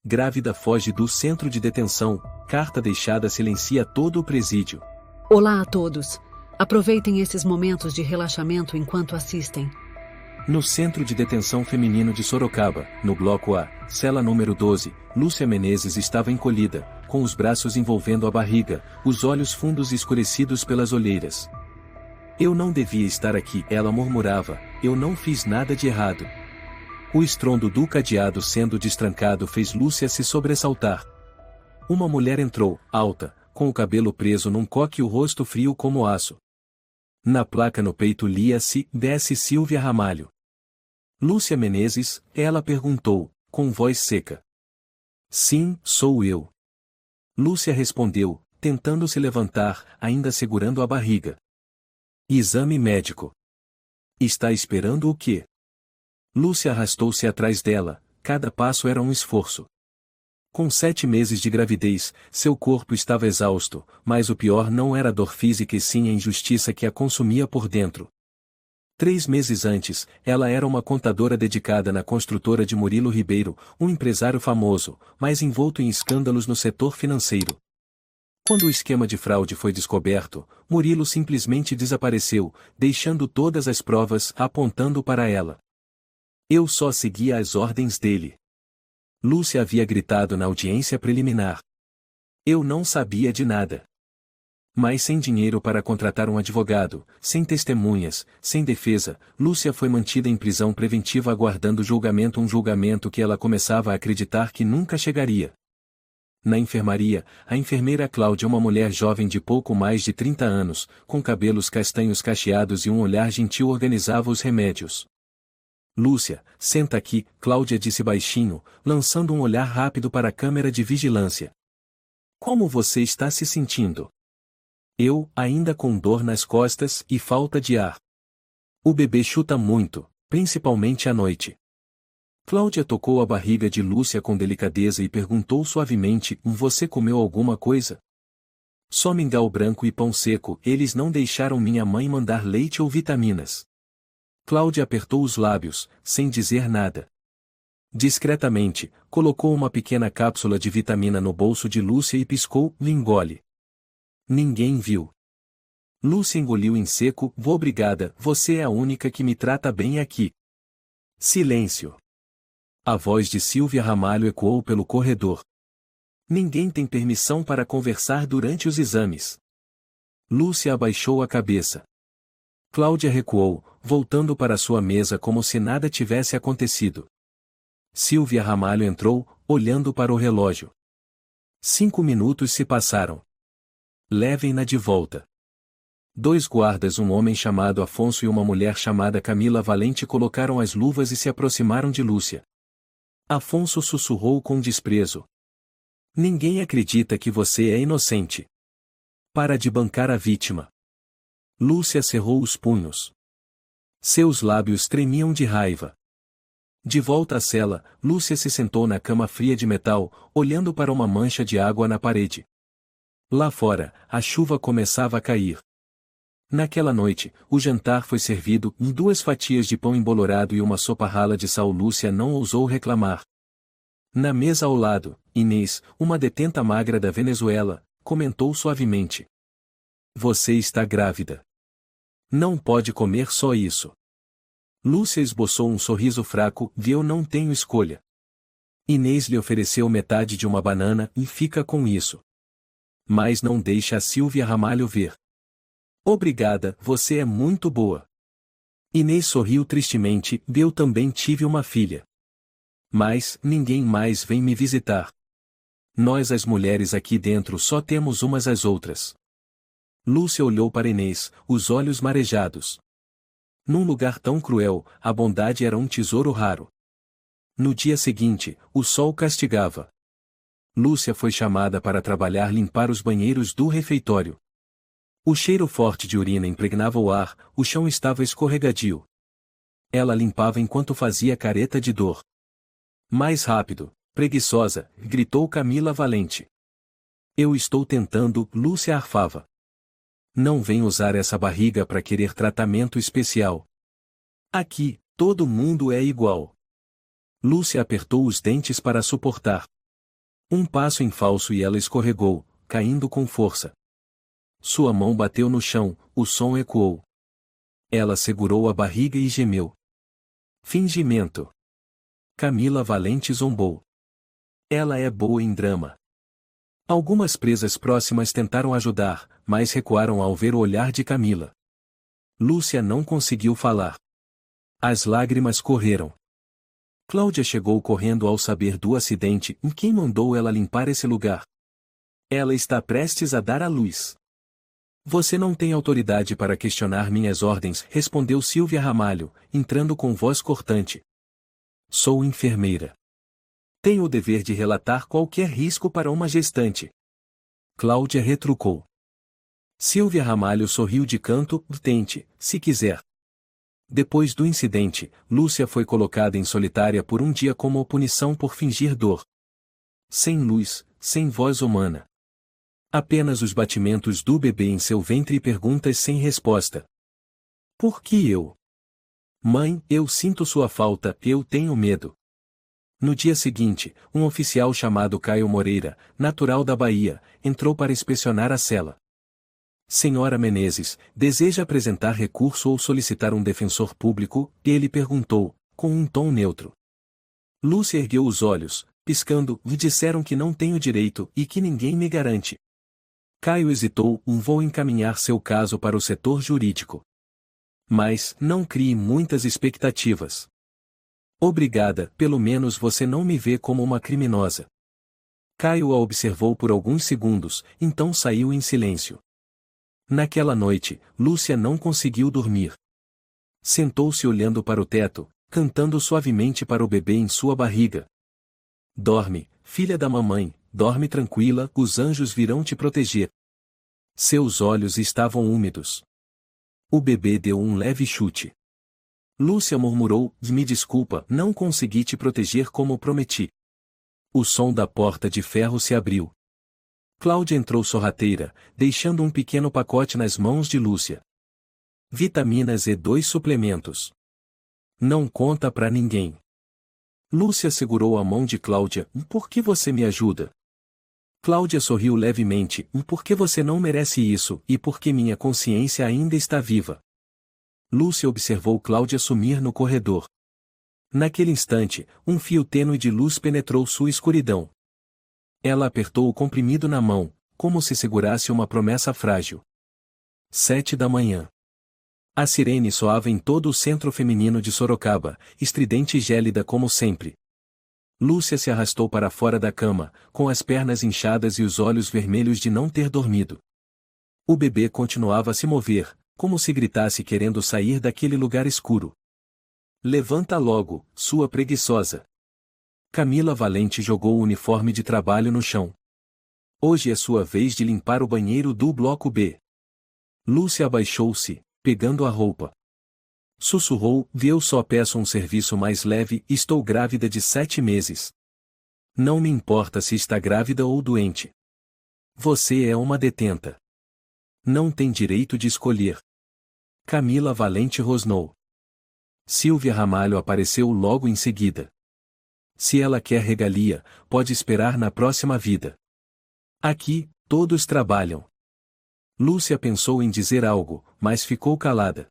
Grávida foge do centro de detenção, carta deixada silencia todo o presídio. Olá a todos. Aproveitem esses momentos de relaxamento enquanto assistem. No Centro de Detenção Feminino de Sorocaba, no Bloco A, cela número 12, Lúcia Menezes estava encolhida, com os braços envolvendo a barriga, os olhos fundos escurecidos pelas olheiras. Eu não devia estar aqui, ela murmurava, eu não fiz nada de errado. O estrondo do cadeado sendo destrancado fez Lúcia se sobressaltar. Uma mulher entrou, alta, com o cabelo preso num coque e o rosto frio como aço. Na placa no peito lia-se, desce Silvia Ramalho. Lúcia Menezes, ela perguntou, com voz seca. Sim, sou eu. Lúcia respondeu, tentando se levantar, ainda segurando a barriga. Exame médico. Está esperando o quê? Lúcia arrastou-se atrás dela, cada passo era um esforço. Com 7 meses de gravidez, seu corpo estava exausto, mas o pior não era a dor física e sim a injustiça que a consumia por dentro. 3 meses antes, ela era uma contadora dedicada na construtora de Murilo Ribeiro, um empresário famoso, mas envolto em escândalos no setor financeiro. Quando o esquema de fraude foi descoberto, Murilo simplesmente desapareceu, deixando todas as provas apontando para ela. Eu só seguia as ordens dele. Lúcia havia gritado na audiência preliminar. Eu não sabia de nada. Mas sem dinheiro para contratar um advogado, sem testemunhas, sem defesa, Lúcia foi mantida em prisão preventiva aguardando julgamento, um julgamento que ela começava a acreditar que nunca chegaria. Na enfermaria, a enfermeira Cláudia, uma mulher jovem de pouco mais de 30 anos, com cabelos castanhos cacheados e um olhar gentil, organizava os remédios. Lúcia, senta aqui, Cláudia disse baixinho, lançando um olhar rápido para a câmera de vigilância. Como você está se sentindo? Eu, ainda com dor nas costas e falta de ar. O bebê chuta muito, principalmente à noite. Cláudia tocou a barriga de Lúcia com delicadeza e perguntou suavemente, você comeu alguma coisa? Só mingau branco e pão seco, eles não deixaram minha mãe mandar leite ou vitaminas. Cláudia apertou os lábios, sem dizer nada. Discretamente, colocou uma pequena cápsula de vitamina no bolso de Lúcia e piscou, engole. Ninguém viu. Lúcia engoliu em seco, obrigada, você é a única que me trata bem aqui. Silêncio. A voz de Silvia Ramalho ecoou pelo corredor. Ninguém tem permissão para conversar durante os exames. Lúcia abaixou a cabeça. Cláudia recuou, voltando para sua mesa como se nada tivesse acontecido. Silvia Ramalho entrou, olhando para o relógio. 5 minutos se passaram. Levem-na de volta. 2 guardas, um homem chamado Afonso e uma mulher chamada Camila Valente, colocaram as luvas e se aproximaram de Lúcia. Afonso sussurrou com desprezo. Ninguém acredita que você é inocente. Para de bancar a vítima. Lúcia cerrou os punhos. Seus lábios tremiam de raiva. De volta à cela, Lúcia se sentou na cama fria de metal, olhando para uma mancha de água na parede. Lá fora, a chuva começava a cair. Naquela noite, o jantar foi servido em 2 fatias de pão embolorado e uma sopa rala de sal. Lúcia não ousou reclamar. Na mesa ao lado, Inês, uma detenta magra da Venezuela, comentou suavemente. Você está grávida. Não pode comer só isso. Lúcia esboçou um sorriso fraco, eu não tenho escolha. Inês lhe ofereceu metade de uma banana e fica com isso. Mas não deixa a Silvia Ramalho ver. Obrigada, você é muito boa. Inês sorriu tristemente, eu também tive uma filha. Mas, ninguém mais vem me visitar. Nós as mulheres aqui dentro só temos umas às outras. Lúcia olhou para Inês, os olhos marejados. Num lugar tão cruel, a bondade era um tesouro raro. No dia seguinte, o sol castigava. Lúcia foi chamada para trabalhar limpar os banheiros do refeitório. O cheiro forte de urina impregnava o ar, o chão estava escorregadio. Ela limpava enquanto fazia careta de dor. Mais rápido, preguiçosa, gritou Camila Valente. Eu estou tentando, Lúcia arfava. Não vem usar essa barriga para querer tratamento especial. Aqui, todo mundo é igual. Lúcia apertou os dentes para suportar. Um passo em falso e ela escorregou, caindo com força. Sua mão bateu no chão, o som ecoou. Ela segurou a barriga e gemeu. Fingimento. Camila Valente zombou. Ela é boa em drama. Algumas presas próximas tentaram ajudar, mas recuaram ao ver o olhar de Camila. Lúcia não conseguiu falar. As lágrimas correram. Cláudia chegou correndo ao saber do acidente e quem mandou ela limpar esse lugar. Ela está prestes a dar à luz. Você não tem autoridade para questionar minhas ordens, respondeu Silvia Ramalho, entrando com voz cortante. Sou enfermeira. Tenho o dever de relatar qualquer risco para uma gestante. Cláudia retrucou. Silvia Ramalho sorriu de canto, tente, se quiser. Depois do incidente, Lúcia foi colocada em solitária por um dia como punição por fingir dor. Sem luz, sem voz humana. Apenas os batimentos do bebê em seu ventre e perguntas sem resposta. Por que eu? Mãe, eu sinto sua falta, eu tenho medo. No dia seguinte, um oficial chamado Caio Moreira, natural da Bahia, entrou para inspecionar a cela. Senhora Menezes, deseja apresentar recurso ou solicitar um defensor público? Ele perguntou, com um tom neutro. Lúcia ergueu os olhos, piscando, me disseram que não tenho direito e que ninguém me garante. Caio hesitou, vou encaminhar seu caso para o setor jurídico. Mas, não crie muitas expectativas. Obrigada, pelo menos você não me vê como uma criminosa. Caio a observou por alguns segundos, então saiu em silêncio. Naquela noite, Lúcia não conseguiu dormir. Sentou-se olhando para o teto, cantando suavemente para o bebê em sua barriga. Dorme, filha da mamãe, dorme tranquila, os anjos virão te proteger. Seus olhos estavam úmidos. O bebê deu um leve chute. Lúcia murmurou, me desculpa, não consegui te proteger como prometi. O som da porta de ferro se abriu. Cláudia entrou sorrateira, deixando um pequeno pacote nas mãos de Lúcia. Vitaminas e 2 suplementos. Não conta pra ninguém. Lúcia segurou a mão de Cláudia, por que você me ajuda? Cláudia sorriu levemente, porque você não merece isso e porque minha consciência ainda está viva. Lúcia observou Cláudia sumir no corredor. Naquele instante, um fio tênue de luz penetrou sua escuridão. Ela apertou o comprimido na mão, como se segurasse uma promessa frágil. 7 da manhã. A sirene soava em todo o centro feminino de Sorocaba, estridente e gélida como sempre. Lúcia se arrastou para fora da cama, com as pernas inchadas e os olhos vermelhos de não ter dormido. O bebê continuava a se mover, como se gritasse querendo sair daquele lugar escuro. Levanta logo, sua preguiçosa. Camila Valente jogou o uniforme de trabalho no chão. Hoje é sua vez de limpar o banheiro do bloco B. Lúcia abaixou-se, pegando a roupa. Sussurrou, eu só peço um serviço mais leve, estou grávida de 7 meses. Não me importa se está grávida ou doente. Você é uma detenta. Não tem direito de escolher. Camila Valente rosnou. Silvia Ramalho apareceu logo em seguida. Se ela quer regalia, pode esperar na próxima vida. Aqui, todos trabalham. Lúcia pensou em dizer algo, mas ficou calada.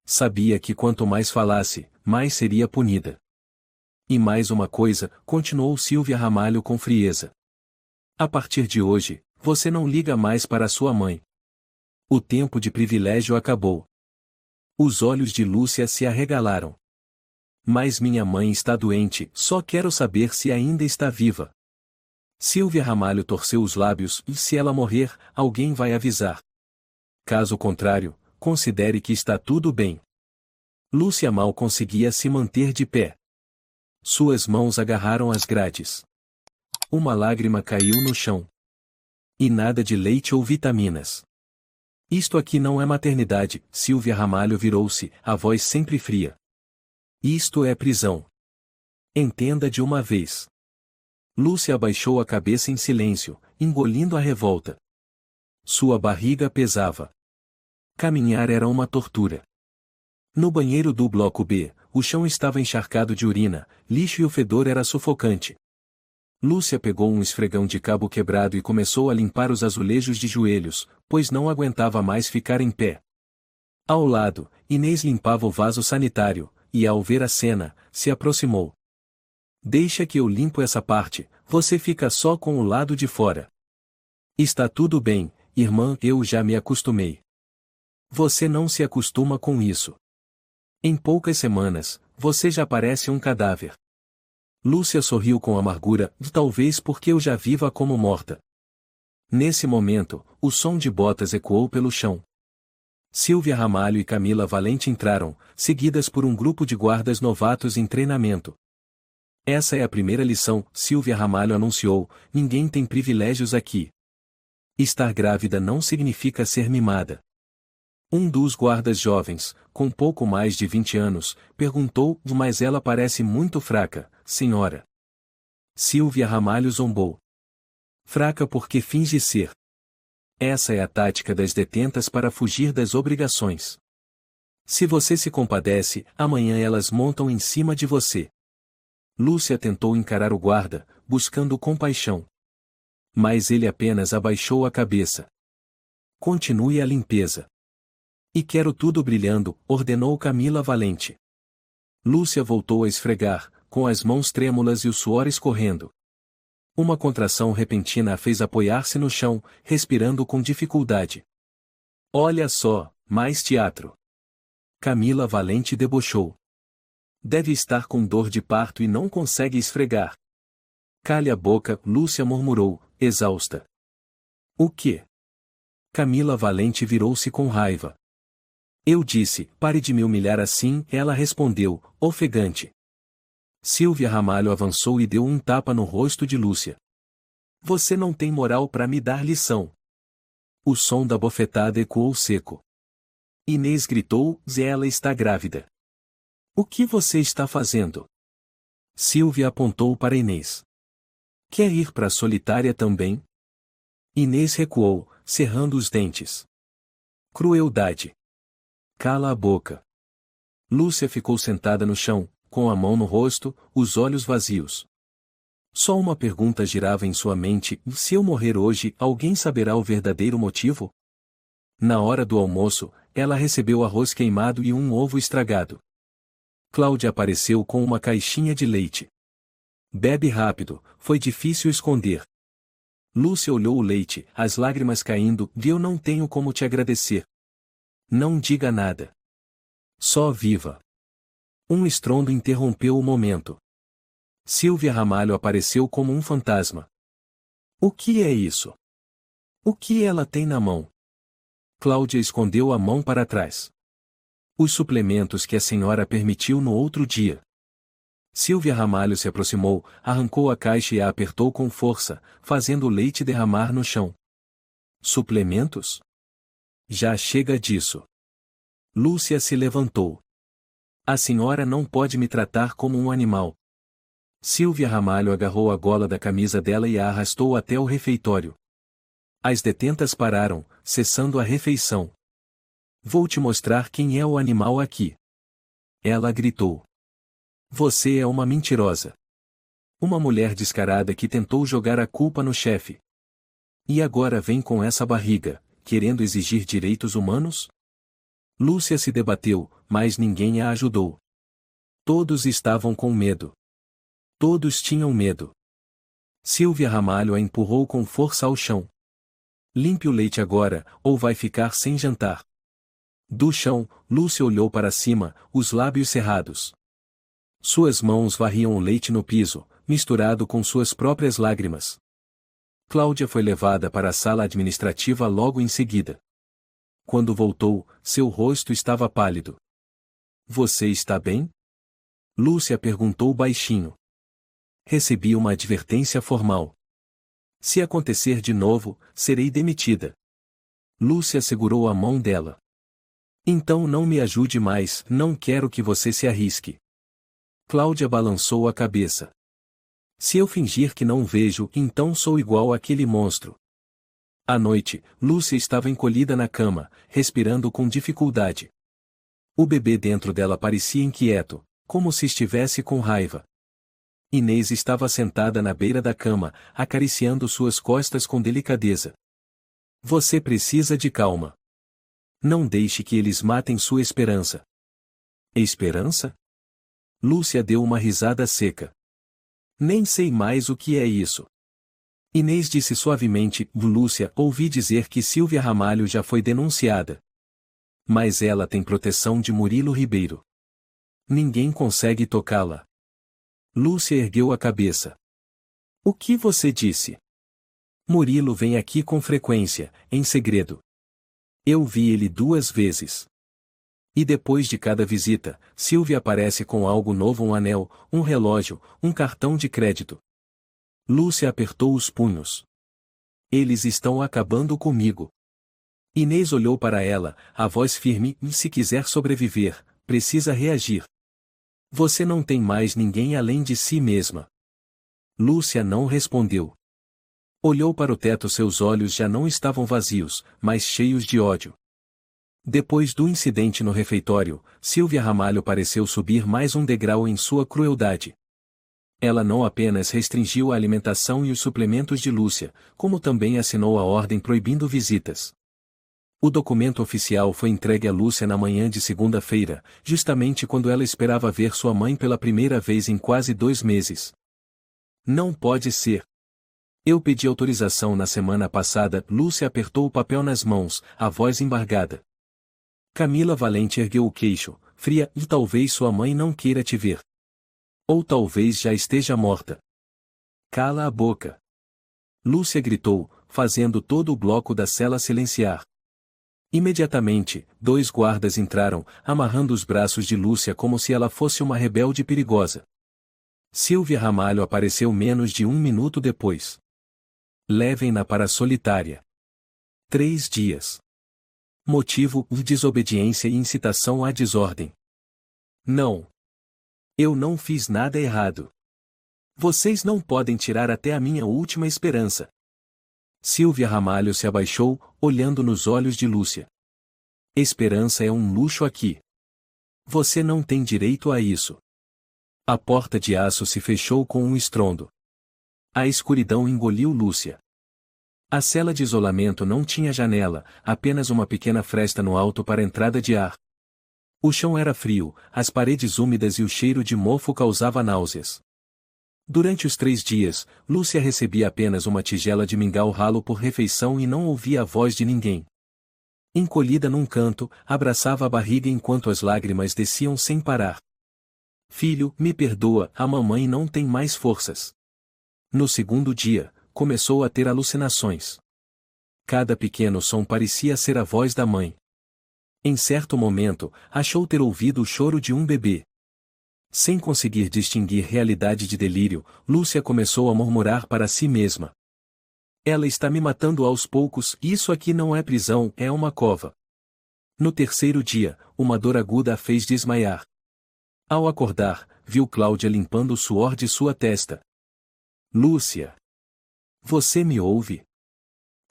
Sabia que quanto mais falasse, mais seria punida. E mais uma coisa, continuou Silvia Ramalho com frieza. A partir de hoje, você não liga mais para sua mãe. O tempo de privilégio acabou. Os olhos de Lúcia se arregalaram. Mas minha mãe está doente, só quero saber se ainda está viva. Silvia Ramalho torceu os lábios, e se ela morrer, alguém vai avisar. Caso contrário, considere que está tudo bem. Lúcia mal conseguia se manter de pé. Suas mãos agarraram as grades. Uma lágrima caiu no chão. E nada de leite ou vitaminas. Isto aqui não é maternidade, Silvia Ramalho virou-se, a voz sempre fria. Isto é prisão. Entenda de uma vez. Lúcia abaixou a cabeça em silêncio, engolindo a revolta. Sua barriga pesava. Caminhar era uma tortura. No banheiro do bloco B, o chão estava encharcado de urina, lixo e o fedor era sufocante. Lúcia pegou um esfregão de cabo quebrado e começou a limpar os azulejos de joelhos, pois não aguentava mais ficar em pé. Ao lado, Inês limpava o vaso sanitário, e ao ver a cena, se aproximou. Deixa que eu limpo essa parte, você fica só com o lado de fora. Está tudo bem, irmã, eu já me acostumei. Você não se acostuma com isso. Em poucas semanas, você já parece um cadáver. Lúcia sorriu com amargura, talvez porque eu já viva como morta. Nesse momento, o som de botas ecoou pelo chão. Silvia Ramalho e Camila Valente entraram, seguidas por um grupo de guardas novatos em treinamento. Essa é a primeira lição, Silvia Ramalho anunciou, ninguém tem privilégios aqui. Estar grávida não significa ser mimada. Um dos guardas jovens, com pouco mais de 20 anos, perguntou, mas ela parece muito fraca, senhora. Silvia Ramalho zombou. Fraca porque finge ser. Essa é a tática das detentas para fugir das obrigações. Se você se compadece, amanhã elas montam em cima de você. Lúcia tentou encarar o guarda, buscando compaixão. Mas ele apenas abaixou a cabeça. Continue a limpeza. E quero tudo brilhando, ordenou Camila Valente. Lúcia voltou a esfregar, com as mãos trêmulas e o suor escorrendo. Uma contração repentina a fez apoiar-se no chão, respirando com dificuldade. Olha só, mais teatro. Camila Valente debochou. Deve estar com dor de parto e não consegue esfregar. Cale a boca, Lúcia murmurou, exausta. O quê? Camila Valente virou-se com raiva. Eu disse, pare de me humilhar assim, ela respondeu, ofegante. Silvia Ramalho avançou e deu um tapa no rosto de Lúcia. Você não tem moral para me dar lição. O som da bofetada ecoou seco. Inês gritou, ela está grávida. O que você está fazendo? Silvia apontou para Inês. Quer ir para a solitária também? Inês recuou, cerrando os dentes. Crueldade. Cala a boca. Lúcia ficou sentada no chão, com a mão no rosto, os olhos vazios. Só uma pergunta girava em sua mente, se eu morrer hoje, alguém saberá o verdadeiro motivo? Na hora do almoço, ela recebeu arroz queimado e um ovo estragado. Cláudia apareceu com uma caixinha de leite. Bebe rápido, foi difícil esconder. Lúcia olhou o leite, as lágrimas caindo, eu não tenho como te agradecer. Não diga nada. Só viva. Um estrondo interrompeu o momento. Silvia Ramalho apareceu como um fantasma. O que é isso? O que ela tem na mão? Cláudia escondeu a mão para trás. Os suplementos que a senhora permitiu no outro dia. Silvia Ramalho se aproximou, arrancou a caixa e a apertou com força, fazendo o leite derramar no chão. Suplementos? Já chega disso. Lúcia se levantou. A senhora não pode me tratar como um animal. Silvia Ramalho agarrou a gola da camisa dela e a arrastou até o refeitório. As detentas pararam, cessando a refeição. Vou te mostrar quem é o animal aqui. Ela gritou. Você é uma mentirosa. Uma mulher descarada que tentou jogar a culpa no chefe. E agora vem com essa barriga, querendo exigir direitos humanos? Lúcia se debateu, mas ninguém a ajudou. Todos estavam com medo. Todos tinham medo. Silvia Ramalho a empurrou com força ao chão. Limpe o leite agora, ou vai ficar sem jantar. Do chão, Lúcia olhou para cima, os lábios cerrados. Suas mãos varriam o leite no piso, misturado com suas próprias lágrimas. Cláudia foi levada para a sala administrativa logo em seguida. Quando voltou, seu rosto estava pálido. Você está bem? Lúcia perguntou baixinho. Recebi uma advertência formal. Se acontecer de novo, serei demitida. Lúcia segurou a mão dela. Então não me ajude mais, não quero que você se arrisque. Cláudia balançou a cabeça. Se eu fingir que não vejo, então sou igual àquele monstro. À noite, Lúcia estava encolhida na cama, respirando com dificuldade. O bebê dentro dela parecia inquieto, como se estivesse com raiva. Inês estava sentada na beira da cama, acariciando suas costas com delicadeza. Você precisa de calma. Não deixe que eles matem sua esperança. Esperança? Lúcia deu uma risada seca. Nem sei mais o que é isso. Inês disse suavemente: Lúcia, ouvi dizer que Silvia Ramalho já foi denunciada. Mas ela tem proteção de Murilo Ribeiro. Ninguém consegue tocá-la. Lúcia ergueu a cabeça. O que você disse? Murilo vem aqui com frequência, em segredo. Eu vi ele 2 vezes. E depois de cada visita, Silvia aparece com algo novo: um anel, um relógio, um cartão de crédito. Lúcia apertou os punhos. Eles estão acabando comigo. Inês olhou para ela, a voz firme: se quiser sobreviver, precisa reagir. Você não tem mais ninguém além de si mesma. Lúcia não respondeu. Olhou para o teto. Seus olhos já não estavam vazios, mas cheios de ódio. Depois do incidente no refeitório, Silvia Ramalho pareceu subir mais um degrau em sua crueldade. Ela não apenas restringiu a alimentação e os suplementos de Lúcia, como também assinou a ordem proibindo visitas. O documento oficial foi entregue a Lúcia na manhã de segunda-feira, justamente quando ela esperava ver sua mãe pela primeira vez em quase 2 meses. Não pode ser. Eu pedi autorização na semana passada. Lúcia apertou o papel nas mãos, a voz embargada. Camila Valente ergueu o queixo, fria: e talvez sua mãe não queira te ver. Ou talvez já esteja morta. Cala a boca. Lúcia gritou, fazendo todo o bloco da cela silenciar. Imediatamente, 2 guardas entraram, amarrando os braços de Lúcia como se ela fosse uma rebelde perigosa. Silvia Ramalho apareceu menos de 1 minuto depois. Levem-na para a solitária. 3 dias. Motivo: desobediência e incitação à desordem. Não. Eu não fiz nada errado. Vocês não podem tirar até a minha última esperança. Silvia Ramalho se abaixou, olhando nos olhos de Lúcia. Esperança é um luxo aqui. Você não tem direito a isso. A porta de aço se fechou com um estrondo. A escuridão engoliu Lúcia. A cela de isolamento não tinha janela, apenas uma pequena fresta no alto para entrada de ar. O chão era frio, as paredes úmidas e o cheiro de mofo causava náuseas. Durante os 3 dias, Lúcia recebia apenas uma tigela de mingau ralo por refeição e não ouvia a voz de ninguém. Encolhida num canto, abraçava a barriga enquanto as lágrimas desciam sem parar. Filho, me perdoa, a mamãe não tem mais forças. No 2º dia, começou a ter alucinações. Cada pequeno som parecia ser a voz da mãe. Em certo momento, achou ter ouvido o choro de um bebê. Sem conseguir distinguir realidade de delírio, Lúcia começou a murmurar para si mesma. Ela está me matando aos poucos. Isso aqui não é prisão, é uma cova. No 3º dia, uma dor aguda a fez desmaiar. Ao acordar, viu Cláudia limpando o suor de sua testa. Lúcia. Você me ouve?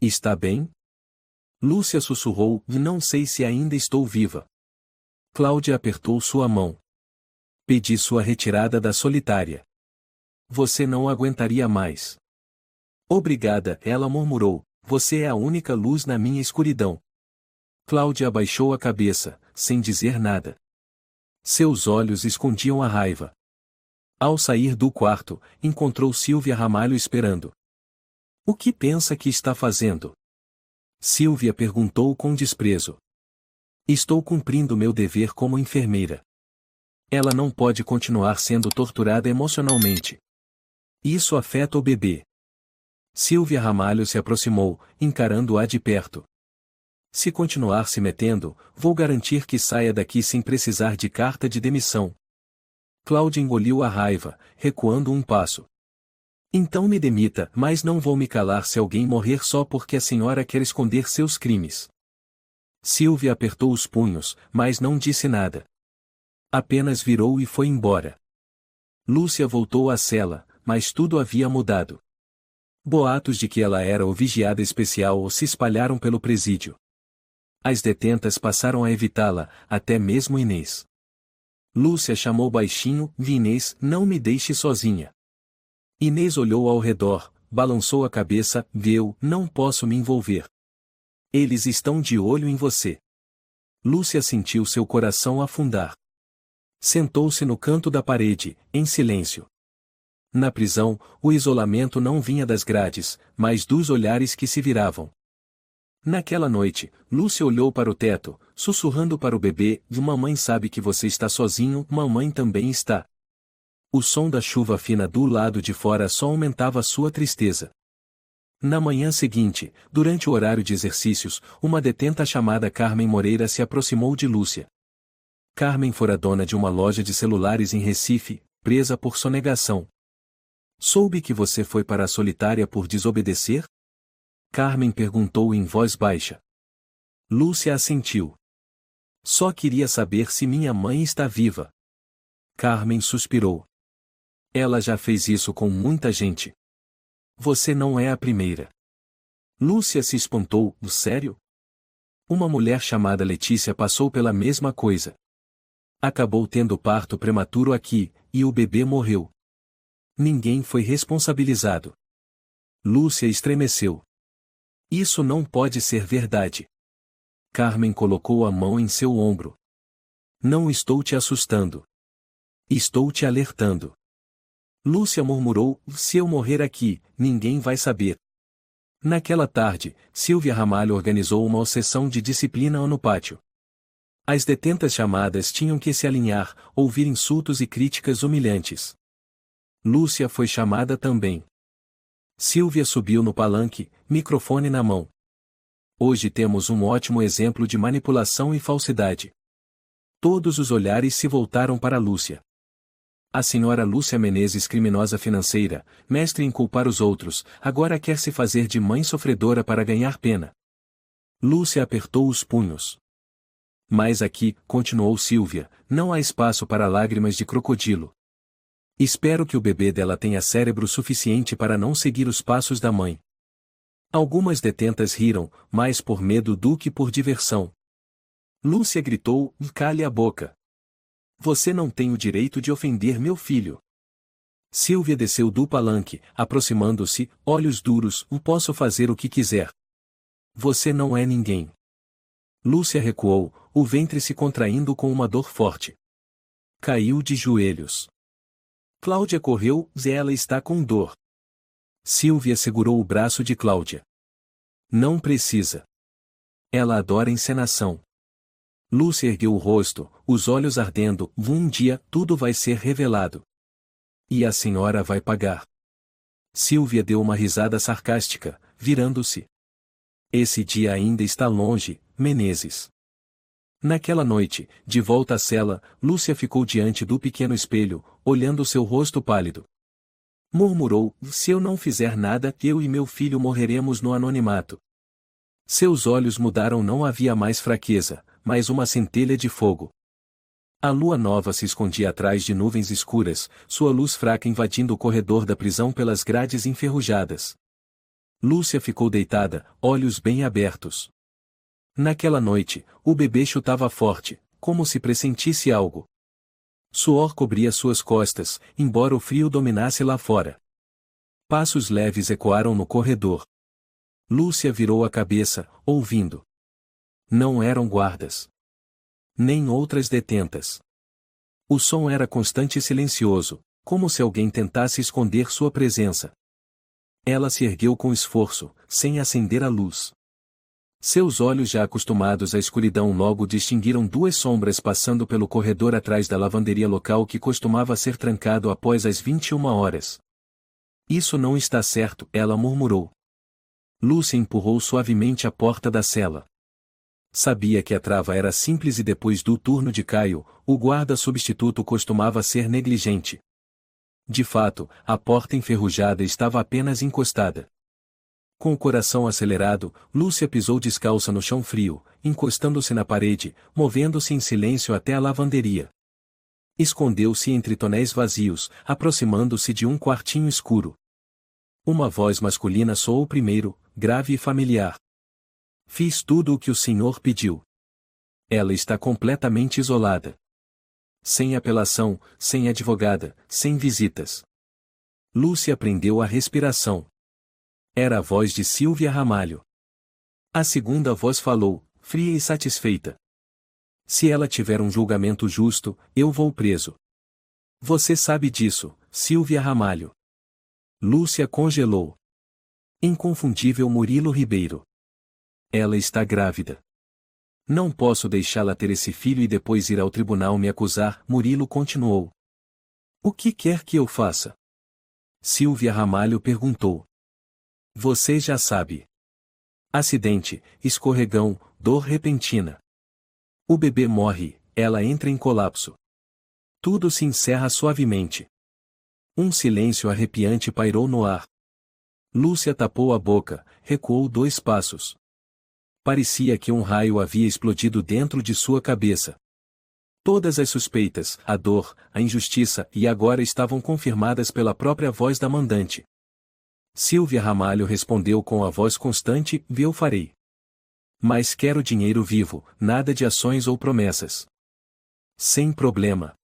Está bem? Lúcia sussurrou: não sei se ainda estou viva. Cláudia apertou sua mão. Pedi sua retirada da solitária. Você não aguentaria mais. Obrigada, ela murmurou. Você é a única luz na minha escuridão. Cláudia abaixou a cabeça, sem dizer nada. Seus olhos escondiam a raiva. Ao sair do quarto, encontrou Silvia Ramalho esperando. O que pensa que está fazendo? Silvia perguntou com desprezo. Estou cumprindo meu dever como enfermeira. Ela não pode continuar sendo torturada emocionalmente. Isso afeta o bebê. Silvia Ramalho se aproximou, encarando-a de perto. Se continuar se metendo, vou garantir que saia daqui sem precisar de carta de demissão. Cláudia engoliu a raiva, recuando um passo. Então me demita, mas não vou me calar se alguém morrer só porque a senhora quer esconder seus crimes. Silvia apertou os punhos, mas não disse nada. Apenas virou e foi embora. Lúcia voltou à cela, mas tudo havia mudado. Boatos de que ela era o vigiada especial se espalharam pelo presídio. As detentas passaram a evitá-la, até mesmo Inês. Lúcia chamou baixinho: Inês, não me deixe sozinha. Inês olhou ao redor, balançou a cabeça, viu, não posso me envolver. Eles estão de olho em você. Lúcia sentiu seu coração afundar. Sentou-se no canto da parede, em silêncio. Na prisão, o isolamento não vinha das grades, mas dos olhares que se viravam. Naquela noite, Lúcia olhou para o teto, sussurrando para o bebê, mamãe sabe que você está sozinho, mamãe também está. O som da chuva fina do lado de fora só aumentava sua tristeza. Na manhã seguinte, durante o horário de exercícios, uma detenta chamada Carmen Moreira se aproximou de Lúcia. Carmen fora dona de uma loja de celulares em Recife, presa por sonegação. Soube que você foi para a solitária por desobedecer? Carmen perguntou em voz baixa. Lúcia assentiu. Só queria saber se minha mãe está viva. Carmen suspirou. Ela já fez isso com muita gente. Você não é a primeira. Lúcia se espantou, sério? Uma mulher chamada Letícia passou pela mesma coisa. Acabou tendo parto prematuro aqui, e o bebê morreu. Ninguém foi responsabilizado. Lúcia estremeceu. Isso não pode ser verdade. Carmen colocou a mão em seu ombro. Não estou te assustando. Estou te alertando. Lúcia murmurou, se eu morrer aqui, ninguém vai saber. Naquela tarde, Silvia Ramalho organizou uma sessão de disciplina no pátio. As detentas chamadas tinham que se alinhar, ouvir insultos e críticas humilhantes. Lúcia foi chamada também. Silvia subiu no palanque, microfone na mão. Hoje temos um ótimo exemplo de manipulação e falsidade. Todos os olhares se voltaram para Lúcia. A senhora Lúcia Menezes, criminosa financeira, mestre em culpar os outros, agora quer se fazer de mãe sofredora para ganhar pena. Lúcia apertou os punhos. Mas aqui, continuou Silvia, não há espaço para lágrimas de crocodilo. Espero que o bebê dela tenha cérebro suficiente para não seguir os passos da mãe. Algumas detentas riram, mais por medo do que por diversão. Lúcia gritou, cale a boca. Você não tem o direito de ofender meu filho. Silvia desceu do palanque, aproximando-se, olhos duros, posso fazer o que quiser. Você não é ninguém. Lúcia recuou, o ventre se contraindo com uma dor forte. Caiu de joelhos. Cláudia correu, ela está com dor. Silvia segurou o braço de Cláudia. Não precisa. Ela adora encenação. Lúcia ergueu o rosto, os olhos ardendo, um dia tudo vai ser revelado. E a senhora vai pagar. Silvia deu uma risada sarcástica, virando-se. Esse dia ainda está longe, Menezes. Naquela noite, de volta à cela, Lúcia ficou diante do pequeno espelho, olhando seu rosto pálido. Murmurou, se eu não fizer nada, eu e meu filho morreremos no anonimato. Seus olhos mudaram, não havia mais fraqueza, mas uma centelha de fogo. A lua nova se escondia atrás de nuvens escuras, sua luz fraca invadindo o corredor da prisão pelas grades enferrujadas. Lúcia ficou deitada, olhos bem abertos. Naquela noite, o bebê chutava forte, como se pressentisse algo. Suor cobria suas costas, embora o frio dominasse lá fora. Passos leves ecoaram no corredor. Lúcia virou a cabeça, ouvindo. Não eram guardas. Nem outras detentas. O som era constante e silencioso, como se alguém tentasse esconder sua presença. Ela se ergueu com esforço, sem acender a luz. Seus olhos já acostumados à escuridão logo distinguiram duas sombras passando pelo corredor atrás da lavanderia local que costumava ser trancado após as 21 horas. Isso não está certo, ela murmurou. Lúcia empurrou suavemente a porta da cela. Sabia que a trava era simples e depois do turno de Caio, o guarda substituto costumava ser negligente. De fato, a porta enferrujada estava apenas encostada. Com o coração acelerado, Lúcia pisou descalça no chão frio, encostando-se na parede, movendo-se em silêncio até a lavanderia. Escondeu-se entre tonéis vazios, aproximando-se de um quartinho escuro. Uma voz masculina soou primeiro, grave e familiar. Fiz tudo o que o senhor pediu. Ela está completamente isolada. Sem apelação, sem advogada, sem visitas. Lúcia prendeu a respiração. Era a voz de Silvia Ramalho. A segunda voz falou, fria e satisfeita. Se ela tiver um julgamento justo, eu vou preso. Você sabe disso, Silvia Ramalho. Lúcia congelou. Inconfundível Murilo Ribeiro. Ela está grávida. Não posso deixá-la ter esse filho e depois ir ao tribunal me acusar, Murilo continuou. O que quer que eu faça? Silvia Ramalho perguntou. Você já sabe. Acidente, escorregão, dor repentina. O bebê morre, ela entra em colapso. Tudo se encerra suavemente. Um silêncio arrepiante pairou no ar. Lúcia tapou a boca, recuou 2 passos. Parecia que um raio havia explodido dentro de sua cabeça. Todas as suspeitas, a dor, a injustiça e agora estavam confirmadas pela própria voz da mandante. Silvia Ramalho respondeu com a voz constante, eu farei. Mas quero dinheiro vivo, nada de ações ou promessas. Sem problema.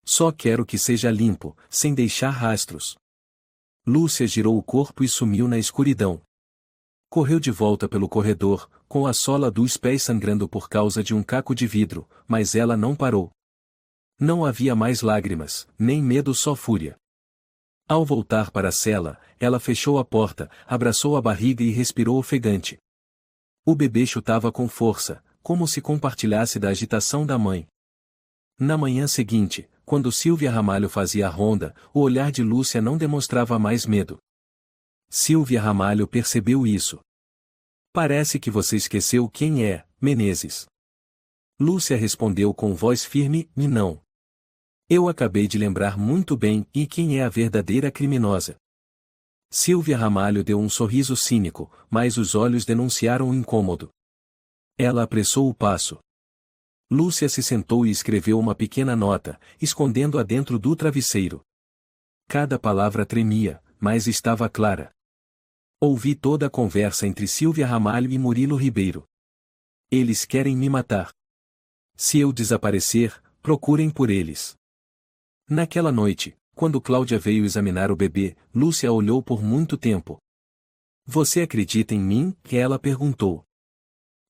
Só quero que seja limpo, sem deixar rastros. Lúcia girou o corpo e sumiu na escuridão. Correu de volta pelo corredor, com a sola dos pés sangrando por causa de um caco de vidro, mas ela não parou. Não havia mais lágrimas, nem medo, só fúria. Ao voltar para a cela, ela fechou a porta, abraçou a barriga e respirou ofegante. O bebê chutava com força, como se compartilhasse da agitação da mãe. Na manhã seguinte, quando Silvia Ramalho fazia a ronda, o olhar de Lúcia não demonstrava mais medo. Silvia Ramalho percebeu isso. Parece que você esqueceu quem é, Menezes. Lúcia respondeu com voz firme, e não. Eu acabei de lembrar muito bem, e quem é a verdadeira criminosa. Silvia Ramalho deu um sorriso cínico, mas os olhos denunciaram o incômodo. Ela apressou o passo. Lúcia se sentou e escreveu uma pequena nota, escondendo-a dentro do travesseiro. Cada palavra tremia, mas estava clara. Ouvi toda a conversa entre Silvia Ramalho e Murilo Ribeiro. Eles querem me matar. Se eu desaparecer, procurem por eles. Naquela noite, quando Cláudia veio examinar o bebê, Lúcia olhou por muito tempo. Você acredita em mim? Ela perguntou.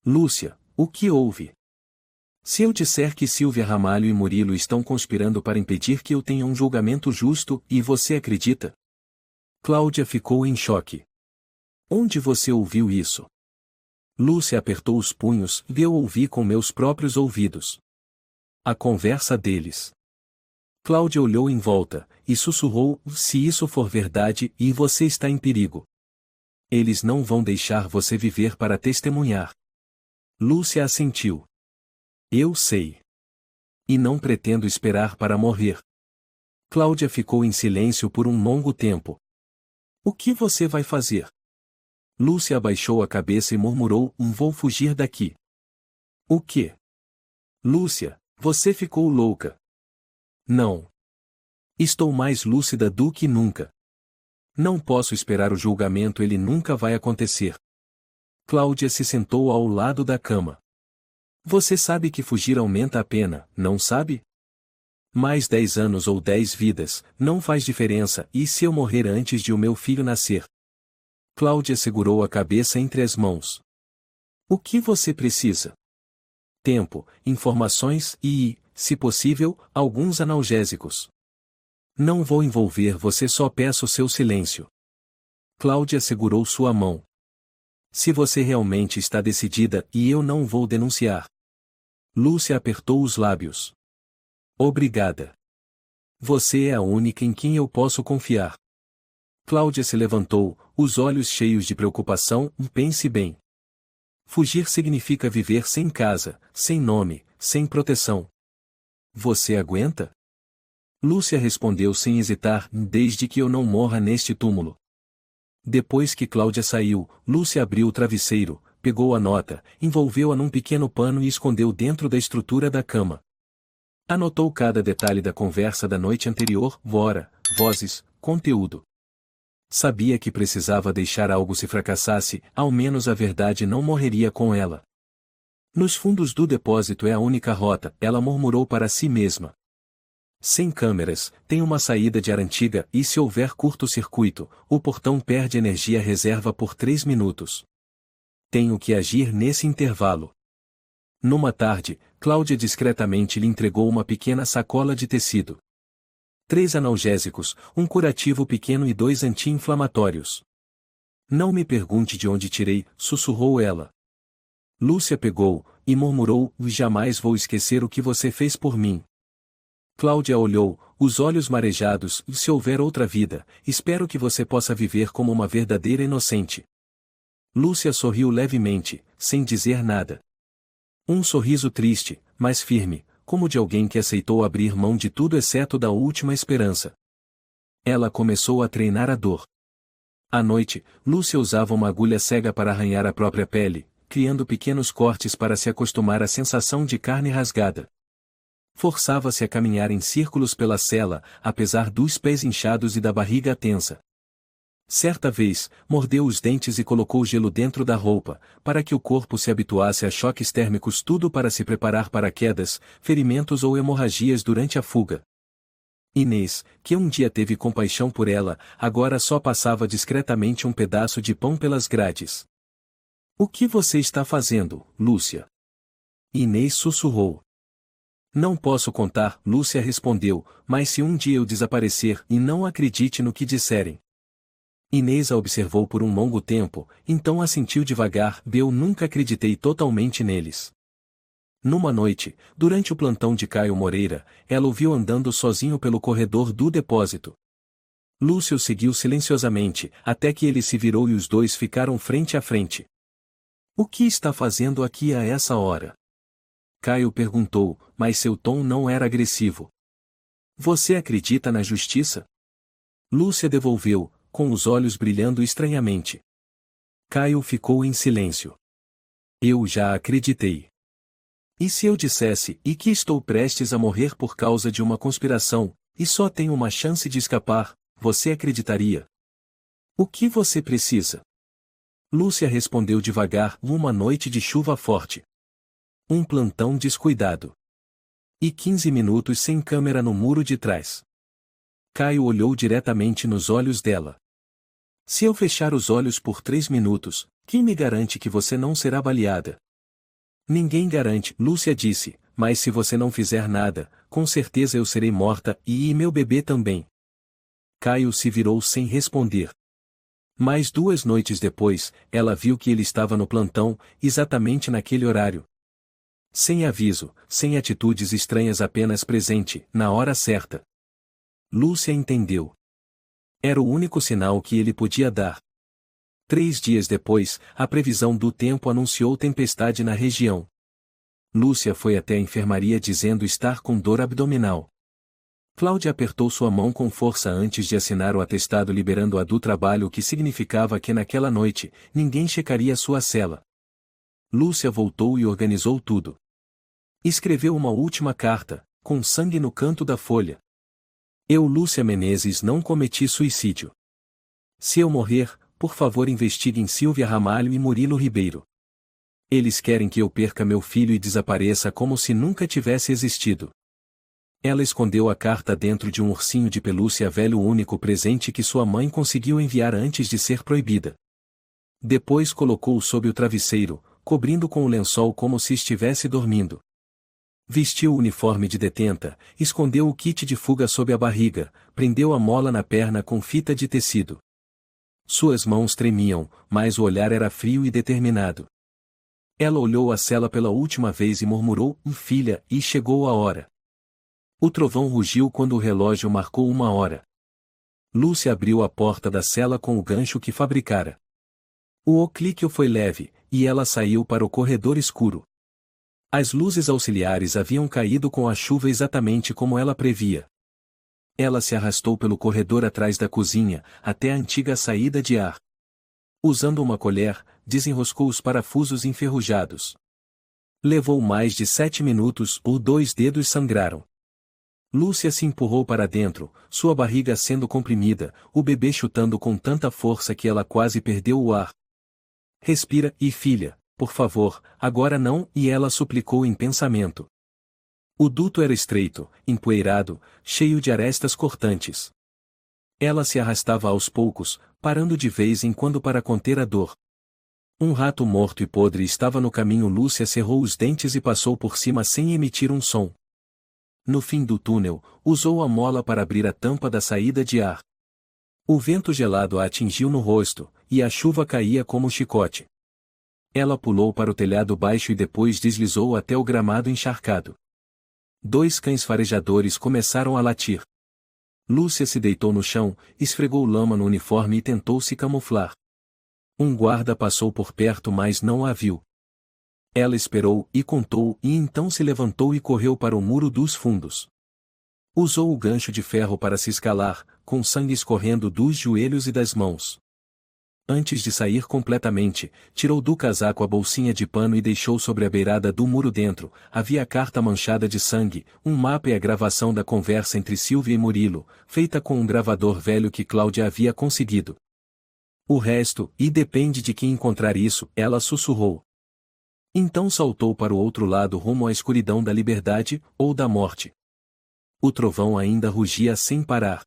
Lúcia, o que houve? Se eu disser que Silvia Ramalho e Murilo estão conspirando para impedir que eu tenha um julgamento justo, e você acredita? Cláudia ficou em choque. Onde você ouviu isso? Lúcia apertou os punhos, e eu ouvi com meus próprios ouvidos. A conversa deles. Cláudia olhou em volta, e sussurrou, se isso for verdade, e você está em perigo. Eles não vão deixar você viver para testemunhar. Lúcia assentiu. Eu sei. E não pretendo esperar para morrer. Cláudia ficou em silêncio por um longo tempo. O que você vai fazer? Lúcia abaixou a cabeça e murmurou, vou fugir daqui. O quê? Lúcia, você ficou louca. Não. Estou mais lúcida do que nunca. Não posso esperar o julgamento, ele nunca vai acontecer. Cláudia se sentou ao lado da cama. Você sabe que fugir aumenta a pena, não sabe? Mais 10 anos ou 10 vidas, não faz diferença, e se eu morrer antes de o meu filho nascer? Cláudia segurou a cabeça entre as mãos. O que você precisa? Tempo, informações e, se possível, alguns analgésicos. Não vou envolver você, só peço seu silêncio. Cláudia segurou sua mão. Se você realmente está decidida, e eu não vou denunciar. Lúcia apertou os lábios. Obrigada. Você é a única em quem eu posso confiar. Cláudia se levantou, os olhos cheios de preocupação, pense bem. Fugir significa viver sem casa, sem nome, sem proteção. Você aguenta? Lúcia respondeu sem hesitar, desde que eu não morra neste túmulo. Depois que Cláudia saiu, Lúcia abriu o travesseiro, pegou a nota, envolveu-a num pequeno pano e escondeu dentro da estrutura da cama. Anotou cada detalhe da conversa da noite anterior, hora, vozes, conteúdo. Sabia que precisava deixar algo, se fracassasse, ao menos a verdade não morreria com ela. Nos fundos do depósito é a única rota, ela murmurou para si mesma. Sem câmeras, tem uma saída de ar antiga e se houver curto-circuito, o portão perde energia reserva por 3 minutos. Tenho que agir nesse intervalo. Numa tarde, Cláudia discretamente lhe entregou uma pequena sacola de tecido. 3 analgésicos, um curativo pequeno e 2 anti-inflamatórios. Não me pergunte de onde tirei, sussurrou ela. Lúcia pegou, e murmurou, jamais vou esquecer o que você fez por mim. Cláudia olhou, os olhos marejados, se houver outra vida, espero que você possa viver como uma verdadeira inocente. Lúcia sorriu levemente, sem dizer nada. Um sorriso triste, mas firme, como de alguém que aceitou abrir mão de tudo exceto da última esperança. Ela começou a treinar a dor. À noite, Lúcia usava uma agulha cega para arranhar a própria pele, criando pequenos cortes para se acostumar à sensação de carne rasgada. Forçava-se a caminhar em círculos pela cela, apesar dos pés inchados e da barriga tensa. Certa vez, mordeu os dentes e colocou gelo dentro da roupa, para que o corpo se habituasse a choques térmicos, tudo para se preparar para quedas, ferimentos ou hemorragias durante a fuga. Inês, que um dia teve compaixão por ela, agora só passava discretamente um pedaço de pão pelas grades. O que você está fazendo, Lúcia? Inês sussurrou. Não posso contar, Lúcia respondeu, mas se um dia eu desaparecer e não acredite no que disserem. Inês a observou por um longo tempo, então assentiu devagar, eu nunca acreditei totalmente neles. Numa noite, durante o plantão de Caio Moreira, ela o viu andando sozinho pelo corredor do depósito. Lúcia o seguiu silenciosamente, até que ele se virou e os dois ficaram frente a frente. O que está fazendo aqui a essa hora? Caio perguntou, mas seu tom não era agressivo. Você acredita na justiça? Lúcia devolveu, com os olhos brilhando estranhamente. Caio ficou em silêncio. Eu já acreditei. E se eu dissesse, e que estou prestes a morrer por causa de uma conspiração, e só tenho uma chance de escapar, você acreditaria? O que você precisa? Lúcia respondeu devagar, uma noite de chuva forte. Um plantão descuidado. E 15 minutos sem câmera no muro de trás. Caio olhou diretamente nos olhos dela. Se eu fechar os olhos por 3 minutos, quem me garante que você não será baleada? Ninguém garante, Lúcia disse, mas se você não fizer nada, com certeza eu serei morta, e meu bebê também. Caio se virou sem responder. Mais 2 noites depois, ela viu que ele estava no plantão, exatamente naquele horário. Sem aviso, sem atitudes estranhas, apenas presente, na hora certa. Lúcia entendeu. Era o único sinal que ele podia dar. 3 dias depois, a previsão do tempo anunciou tempestade na região. Lúcia foi até a enfermaria dizendo estar com dor abdominal. Cláudia apertou sua mão com força antes de assinar o atestado liberando-a do trabalho, o que significava que naquela noite, ninguém checaria sua cela. Lúcia voltou e organizou tudo. Escreveu uma última carta, com sangue no canto da folha. Eu, Lúcia Menezes, não cometi suicídio. Se eu morrer, por favor investiguem Silvia Ramalho e Murilo Ribeiro. Eles querem que eu perca meu filho e desapareça como se nunca tivesse existido. Ela escondeu a carta dentro de um ursinho de pelúcia velho, o único presente que sua mãe conseguiu enviar antes de ser proibida. Depois colocou-o sob o travesseiro, cobrindo com o lençol como se estivesse dormindo. Vestiu o uniforme de detenta, escondeu o kit de fuga sob a barriga, prendeu a mola na perna com fita de tecido. Suas mãos tremiam, mas o olhar era frio e determinado. Ela olhou a cela pela última vez e murmurou, filha, e chegou a hora. O trovão rugiu quando o relógio marcou 1 hora. Lúcia abriu a porta da cela com o gancho que fabricara. O clique foi leve, e ela saiu para o corredor escuro. As luzes auxiliares haviam caído com a chuva exatamente como ela previa. Ela se arrastou pelo corredor atrás da cozinha, até a antiga saída de ar. Usando uma colher, desenroscou os parafusos enferrujados. Levou mais de 7 minutos, os 2 dedos sangraram. Lúcia se empurrou para dentro, sua barriga sendo comprimida, o bebê chutando com tanta força que ela quase perdeu o ar. Respira, filha, por favor, agora não, e ela suplicou em pensamento. O duto era estreito, empoeirado, cheio de arestas cortantes. Ela se arrastava aos poucos, parando de vez em quando para conter a dor. Um rato morto e podre estava no caminho. Lúcia cerrou os dentes e passou por cima sem emitir um som. No fim do túnel, usou a mola para abrir a tampa da saída de ar. O vento gelado a atingiu no rosto, e a chuva caía como chicote. Ela pulou para o telhado baixo e depois deslizou até o gramado encharcado. 2 cães farejadores começaram a latir. Lúcia se deitou no chão, esfregou lama no uniforme e tentou se camuflar. Um guarda passou por perto, mas não a viu. Ela esperou e contou, e então se levantou e correu para o muro dos fundos. Usou o gancho de ferro para se escalar, com sangue escorrendo dos joelhos e das mãos. Antes de sair completamente, tirou do casaco a bolsinha de pano e deixou sobre a beirada do muro. Dentro, havia a carta manchada de sangue, um mapa e a gravação da conversa entre Silvia e Murilo, feita com um gravador velho que Cláudia havia conseguido. O resto, e depende de quem encontrar isso, ela sussurrou. Então saltou para o outro lado rumo à escuridão da liberdade, ou da morte. O trovão ainda rugia sem parar.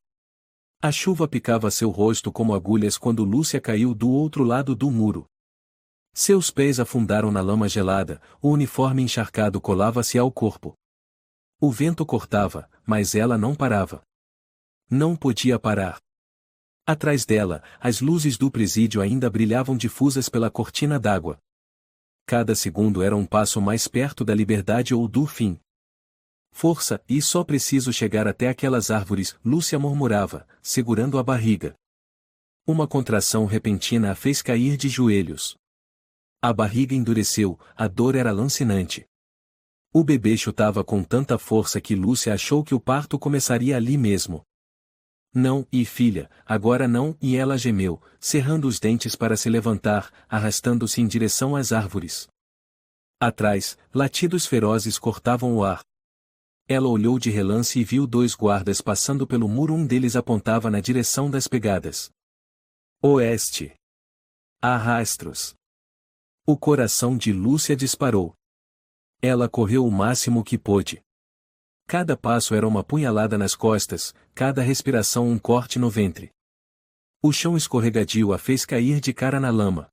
A chuva picava seu rosto como agulhas quando Lúcia caiu do outro lado do muro. Seus pés afundaram na lama gelada, o uniforme encharcado colava-se ao corpo. O vento cortava, mas ela não parava. Não podia parar. Atrás dela, as luzes do presídio ainda brilhavam difusas pela cortina d'água. Cada segundo era um passo mais perto da liberdade ou do fim. Força, e só preciso chegar até aquelas árvores, Lúcia murmurava, segurando a barriga. Uma contração repentina a fez cair de joelhos. A barriga endureceu, a dor era lancinante. O bebê chutava com tanta força que Lúcia achou que o parto começaria ali mesmo. Não, e filha, agora não, e ela gemeu, cerrando os dentes para se levantar, arrastando-se em direção às árvores. Atrás, latidos ferozes cortavam o ar. Ela olhou de relance e viu 2 guardas passando pelo muro. Um deles apontava na direção das pegadas. Oeste. Há rastros. O coração de Lúcia disparou. Ela correu o máximo que pôde. Cada passo era uma punhalada nas costas, cada respiração um corte no ventre. O chão escorregadio a fez cair de cara na lama.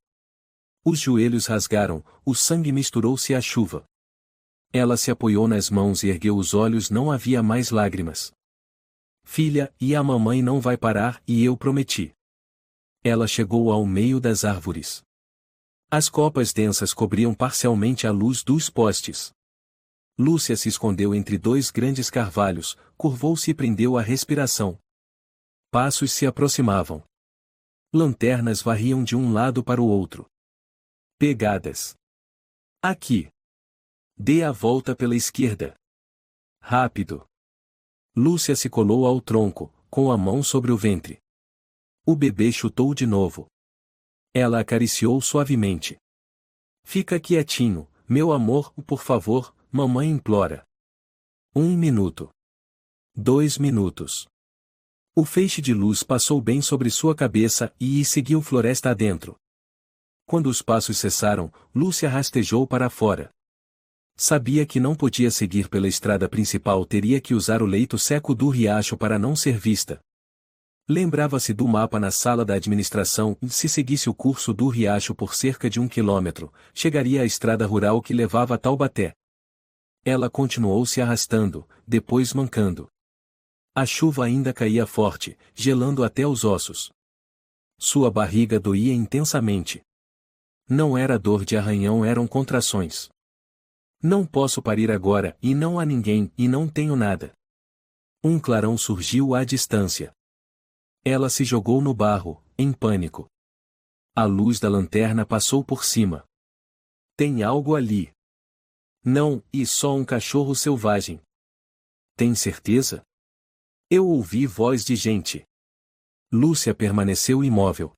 Os joelhos rasgaram, o sangue misturou-se à chuva. Ela se apoiou nas mãos e ergueu os olhos. Não havia mais lágrimas. Filha, e a mamãe não vai parar, e eu prometi. Ela chegou ao meio das árvores. As copas densas cobriam parcialmente a luz dos postes. Lúcia se escondeu entre 2 grandes carvalhos, curvou-se e prendeu a respiração. Passos se aproximavam. Lanternas varriam de um lado para o outro. Pegadas. Aqui. Dê a volta pela esquerda. Rápido. Lúcia se colou ao tronco, com a mão sobre o ventre. O bebê chutou de novo. Ela acariciou suavemente. Fica quietinho, meu amor, por favor, mamãe implora. 1 minuto. 2 minutos. O feixe de luz passou bem sobre sua cabeça e seguiu floresta adentro. Quando os passos cessaram, Lúcia rastejou para fora. Sabia que não podia seguir pela estrada principal, teria que usar o leito seco do riacho para não ser vista. Lembrava-se do mapa na sala da administração. Se seguisse o curso do riacho por cerca de 1 quilômetro, chegaria à estrada rural que levava a Taubaté. Ela continuou se arrastando, depois mancando. A chuva ainda caía forte, gelando até os ossos. Sua barriga doía intensamente. Não era dor de arranhão, eram contrações. Não posso parir agora, e não há ninguém, e não tenho nada. Um clarão surgiu à distância. Ela se jogou no barro, em pânico. A luz da lanterna passou por cima. Tem algo ali. Não, e só um cachorro selvagem. Tem certeza? Eu ouvi voz de gente. Lúcia permaneceu imóvel.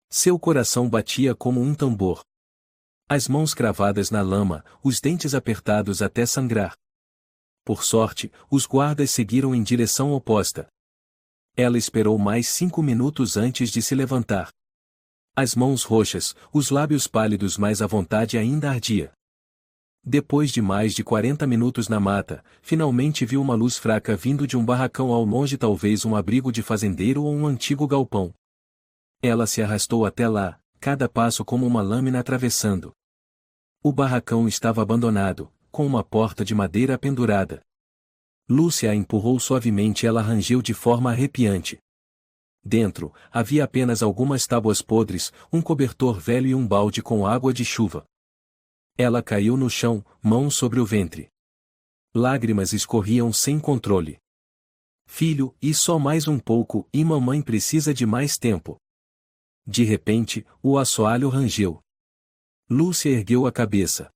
Seu coração batia como um tambor. As mãos cravadas na lama, os dentes apertados até sangrar. Por sorte, os guardas seguiram em direção oposta. Ela esperou mais 5 minutos antes de se levantar. As mãos roxas, os lábios pálidos, mas a vontade ainda ardia. Depois de mais de 40 minutos na mata, finalmente viu uma luz fraca vindo de um barracão ao longe, talvez um abrigo de fazendeiro ou um antigo galpão. Ela se arrastou até lá, cada passo como uma lâmina atravessando. O barracão estava abandonado, com uma porta de madeira pendurada. Lúcia a empurrou suavemente e ela rangeu de forma arrepiante. Dentro, havia apenas algumas tábuas podres, um cobertor velho e um balde com água de chuva. Ela caiu no chão, mãos sobre o ventre. Lágrimas escorriam sem controle. Filho, e só mais um pouco, e mamãe precisa de mais tempo. De repente, o assoalho rangeu. Lúcia ergueu a cabeça.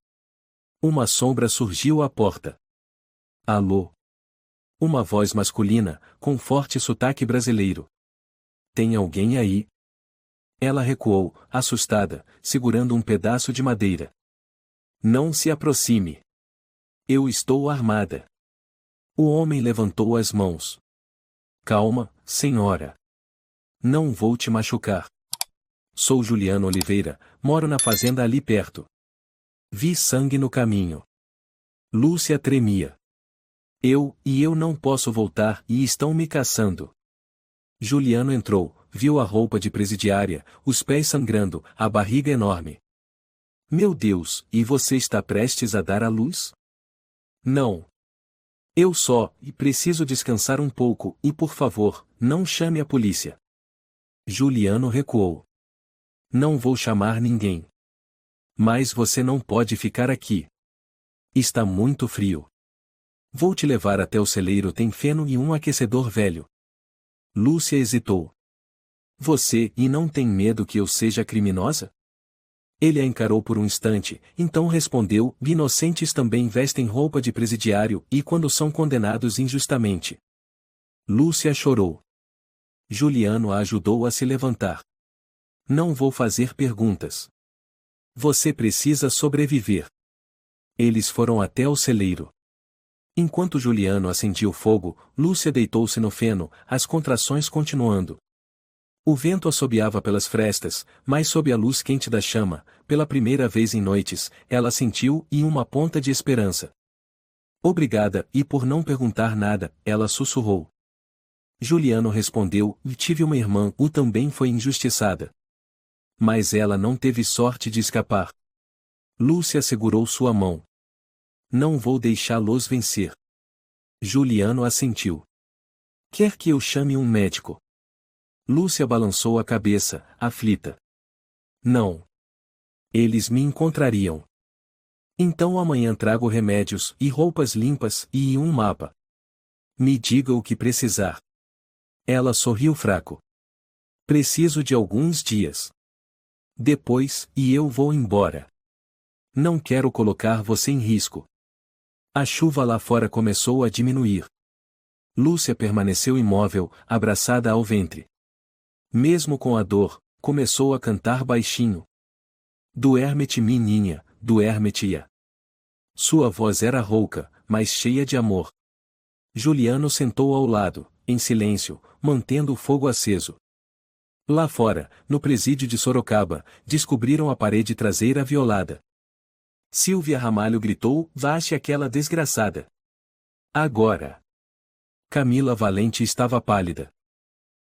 Uma sombra surgiu à porta. Alô? Uma voz masculina, com forte sotaque brasileiro. Tem alguém aí? Ela recuou, assustada, segurando um pedaço de madeira. Não se aproxime. Eu estou armada. O homem levantou as mãos. Calma, senhora. Não vou te machucar. Sou Juliano Oliveira, moro na fazenda ali perto. Vi sangue no caminho. Lúcia tremia. Eu não posso voltar e estão me caçando. Juliano entrou, viu a roupa de presidiária, os pés sangrando, a barriga enorme. Meu Deus, e você está prestes a dar à luz? Não. Eu só, e preciso descansar um pouco, e por favor, não chame a polícia. Juliano recuou. Não vou chamar ninguém. Mas você não pode ficar aqui. Está muito frio. Vou te levar até o celeiro, tem feno e um aquecedor velho. Lúcia hesitou. Você, e não tem medo que eu seja criminosa? Ele a encarou por um instante, então respondeu, inocentes também vestem roupa de presidiário, e quando são condenados injustamente. Lúcia chorou. Juliano a ajudou a se levantar. Não vou fazer perguntas. Você precisa sobreviver. Eles foram até o celeiro. Enquanto Juliano acendia o fogo, Lúcia deitou-se no feno, as contrações continuando. O vento assobiava pelas frestas, mas sob a luz quente da chama, pela primeira vez em noites, ela sentiu uma ponta de esperança. Obrigada, e por não perguntar nada, ela sussurrou. Juliano respondeu, tive uma irmã, também foi injustiçada. Mas ela não teve sorte de escapar. Lúcia segurou sua mão. Não vou deixá-los vencer. Juliano assentiu. Quer que eu chame um médico? Lúcia balançou a cabeça, aflita. Não. Eles me encontrariam. Então amanhã trago remédios, e roupas limpas, e um mapa. Me diga o que precisar. Ela sorriu fraco. Preciso de alguns dias. Depois, eu vou embora. Não quero colocar você em risco. A chuva lá fora começou a diminuir. Lúcia permaneceu imóvel, abraçada ao ventre. Mesmo com a dor, começou a cantar baixinho. Duerme-te, menina, duerme-te. Sua voz era rouca, mas cheia de amor. Juliano sentou ao lado, em silêncio, mantendo o fogo aceso. Lá fora, no presídio de Sorocaba, descobriram a parede traseira violada. Silvia Ramalho gritou, vaste aquela desgraçada. Agora. Camila Valente estava pálida.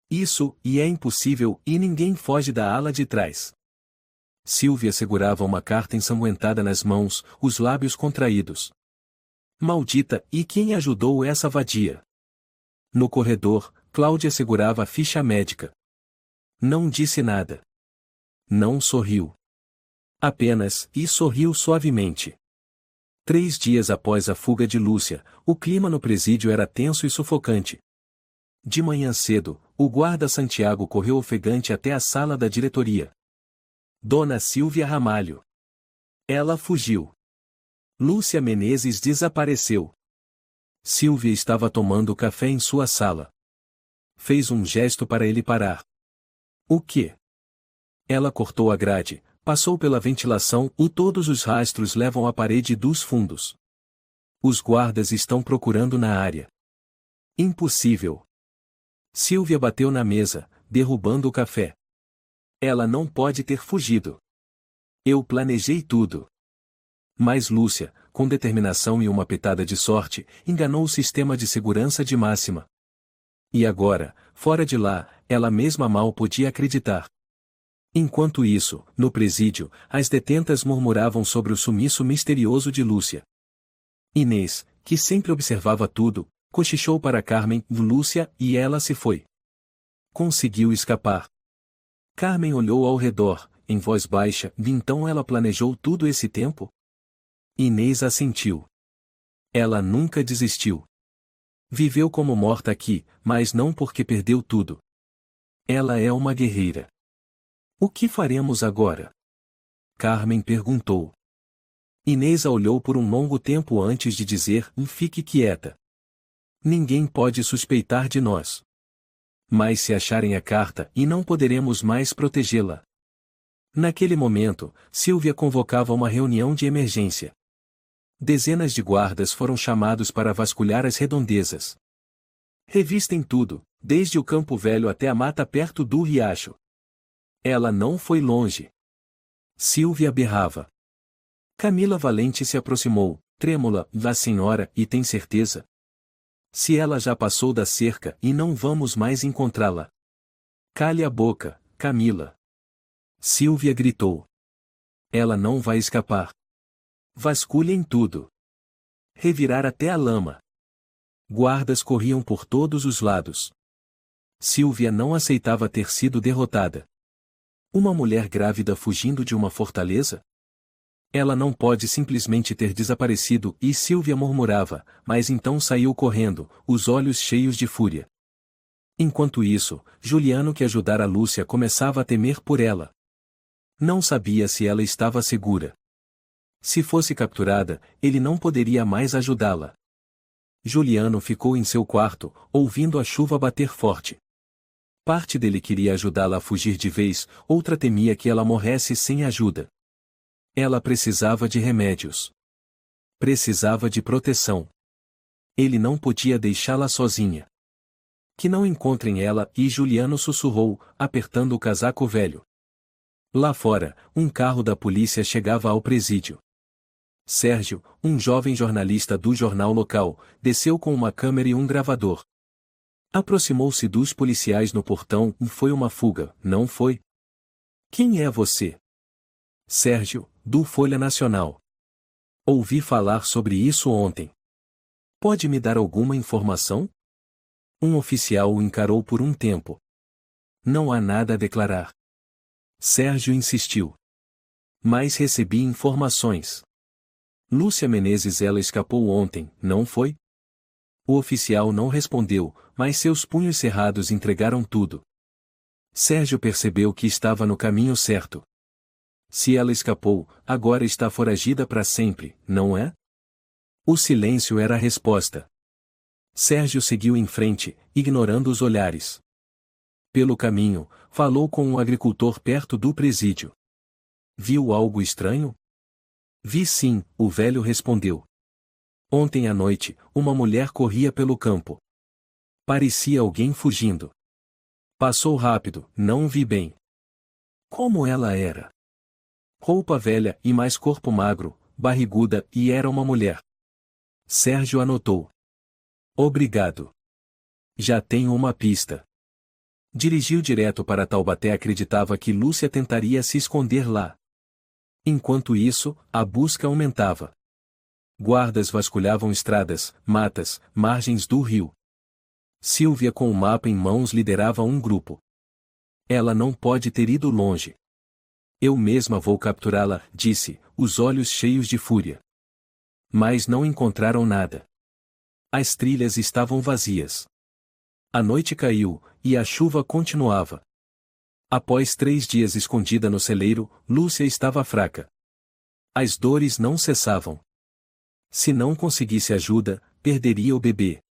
Isso, é impossível, e ninguém foge da ala de trás. Silvia segurava uma carta ensanguentada nas mãos, os lábios contraídos. Maldita, e quem ajudou essa vadia? No corredor, Cláudia segurava a ficha médica. Não disse nada. Não sorriu. Apenas, sorriu suavemente. 3 dias após a fuga de Lúcia, o clima no presídio era tenso e sufocante. De manhã cedo, o guarda Santiago correu ofegante até a sala da diretoria. Dona Silvia Ramalho. Ela fugiu. Lúcia Menezes desapareceu. Silvia estava tomando café em sua sala. Fez um gesto para ele parar. O quê? Ela cortou a grade, passou pela ventilação, todos os rastros levam à parede dos fundos. Os guardas estão procurando na área. Impossível. Silvia bateu na mesa, derrubando o café. Ela não pode ter fugido. Eu planejei tudo. Mas Lúcia, com determinação e uma pitada de sorte, enganou o sistema de segurança de Máxima. E agora, fora de lá, ela mesma mal podia acreditar. Enquanto isso, no presídio, as detentas murmuravam sobre o sumiço misterioso de Lúcia. Inês, que sempre observava tudo, cochichou para Carmen, Lúcia, e ela se foi. Conseguiu escapar. Carmen olhou ao redor, em voz baixa, e então ela planejou tudo esse tempo? Inês assentiu. Ela nunca desistiu. Viveu como morta aqui, mas não porque perdeu tudo. Ela é uma guerreira. O que faremos agora? Carmen perguntou. Inês a olhou por um longo tempo antes de dizer, fique quieta. Ninguém pode suspeitar de nós. Mas se acharem a carta, e não poderemos mais protegê-la. Naquele momento, Sílvia convocava uma reunião de emergência. Dezenas de guardas foram chamados para vasculhar as redondezas. Revistem tudo, desde o Campo Velho até a mata perto do riacho. Ela não foi longe. Sílvia berrava. Camila Valente se aproximou, trêmula, da senhora, e tem certeza? Se ela já passou da cerca e não vamos mais encontrá-la. Cale a boca, Camila. Sílvia gritou. Ela não vai escapar. Vasculhem tudo. Revirar até a lama. Guardas corriam por todos os lados. Sílvia não aceitava ter sido derrotada. Uma mulher grávida fugindo de uma fortaleza? Ela não pode simplesmente ter desaparecido, e Sílvia murmurava, mas então saiu correndo, os olhos cheios de fúria. Enquanto isso, Juliano, que ajudara Lúcia, começava a temer por ela. Não sabia se ela estava segura. Se fosse capturada, ele não poderia mais ajudá-la. Juliano ficou em seu quarto, ouvindo a chuva bater forte. Parte dele queria ajudá-la a fugir de vez, outra temia que ela morresse sem ajuda. Ela precisava de remédios. Precisava de proteção. Ele não podia deixá-la sozinha. Que não encontrem ela, e Juliano sussurrou, apertando o casaco velho. Lá fora, um carro da polícia chegava ao presídio. Sérgio, um jovem jornalista do jornal local, desceu com uma câmera e um gravador. Aproximou-se dos policiais no portão e foi uma fuga, não foi? Quem é você? Sérgio, do Folha Nacional. Ouvi falar sobre isso ontem. Pode me dar alguma informação? Um oficial o encarou por um tempo. Não há nada a declarar. Sérgio insistiu. Mas recebi informações. Lúcia Menezes, ela escapou ontem, não foi? O oficial não respondeu, mas seus punhos cerrados entregaram tudo. Sérgio percebeu que estava no caminho certo. Se ela escapou, agora está foragida para sempre, não é? O silêncio era a resposta. Sérgio seguiu em frente, ignorando os olhares. Pelo caminho, falou com um agricultor perto do presídio. Viu algo estranho? Vi sim, o velho respondeu. Ontem à noite, uma mulher corria pelo campo. Parecia alguém fugindo. Passou rápido, não vi bem. Como ela era? Roupa velha e mais corpo magro, barriguda, e era uma mulher. Sérgio anotou. Obrigado. Já tenho uma pista. Dirigiu direto para Taubaté. Acreditava que Lúcia tentaria se esconder lá. Enquanto isso, a busca aumentava. Guardas vasculhavam estradas, matas, margens do rio. Sílvia, com o mapa em mãos, liderava um grupo. Ela não pode ter ido longe. Eu mesma vou capturá-la, disse, os olhos cheios de fúria. Mas não encontraram nada. As trilhas estavam vazias. A noite caiu, e a chuva continuava. Após 3 dias escondida no celeiro, Lúcia estava fraca. As dores não cessavam. Se não conseguisse ajuda, perderia o bebê.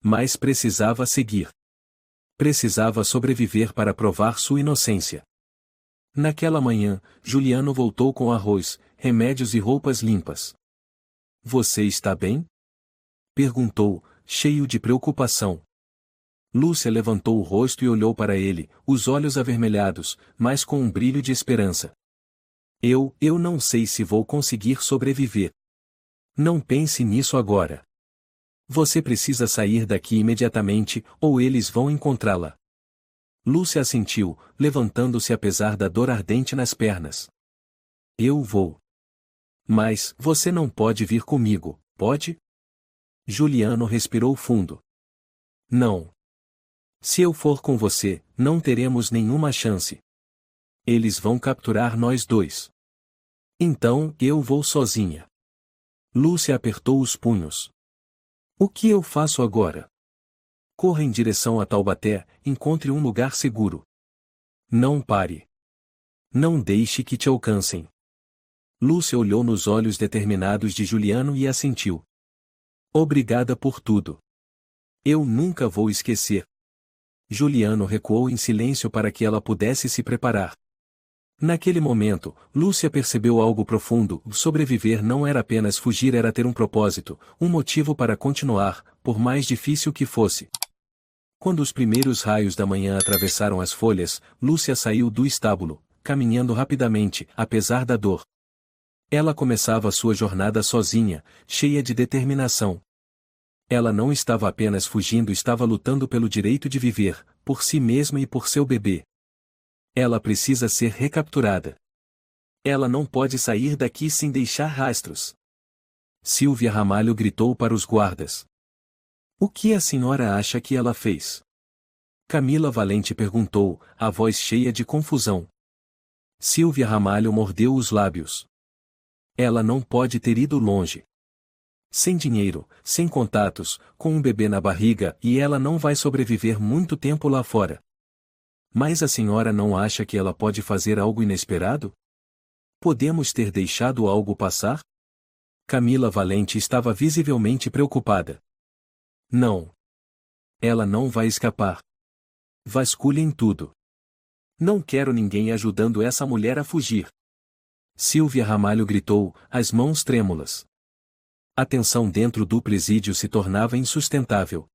Mas precisava seguir. Precisava sobreviver para provar sua inocência. Naquela manhã, Juliano voltou com arroz, remédios e roupas limpas. Você está bem? Perguntou, cheio de preocupação. Lúcia levantou o rosto e olhou para ele, os olhos avermelhados, mas com um brilho de esperança. Eu não sei se vou conseguir sobreviver. Não pense nisso agora. Você precisa sair daqui imediatamente, ou eles vão encontrá-la. Lúcia assentiu, levantando-se apesar da dor ardente nas pernas. Eu vou. Mas, você não pode vir comigo, pode? Juliano respirou fundo. Não. Se eu for com você, não teremos nenhuma chance. Eles vão capturar nós dois. Então, eu vou sozinha. Lúcia apertou os punhos. O que eu faço agora? Corra em direção a Taubaté, encontre um lugar seguro. Não pare. Não deixe que te alcancem. Lúcia olhou nos olhos determinados de Juliano e assentiu. Obrigada por tudo. Eu nunca vou esquecer. Juliano recuou em silêncio para que ela pudesse se preparar. Naquele momento, Lúcia percebeu algo profundo: sobreviver não era apenas fugir, era ter um propósito, um motivo para continuar, por mais difícil que fosse. Quando os primeiros raios da manhã atravessaram as folhas, Lúcia saiu do estábulo, caminhando rapidamente, apesar da dor. Ela começava sua jornada sozinha, cheia de determinação. Ela não estava apenas fugindo, estava lutando pelo direito de viver, por si mesma e por seu bebê. Ela precisa ser recapturada. Ela não pode sair daqui sem deixar rastros. Silvia Ramalho gritou para os guardas. O que a senhora acha que ela fez? Camila Valente perguntou, a voz cheia de confusão. Silvia Ramalho mordeu os lábios. Ela não pode ter ido longe. Sem dinheiro, sem contatos, com um bebê na barriga, e ela não vai sobreviver muito tempo lá fora. Mas a senhora não acha que ela pode fazer algo inesperado? Podemos ter deixado algo passar? Camila Valente estava visivelmente preocupada. Não. Ela não vai escapar. Vasculhem tudo. Não quero ninguém ajudando essa mulher a fugir. Silvia Ramalho gritou, as mãos trêmulas. A tensão dentro do presídio se tornava insustentável.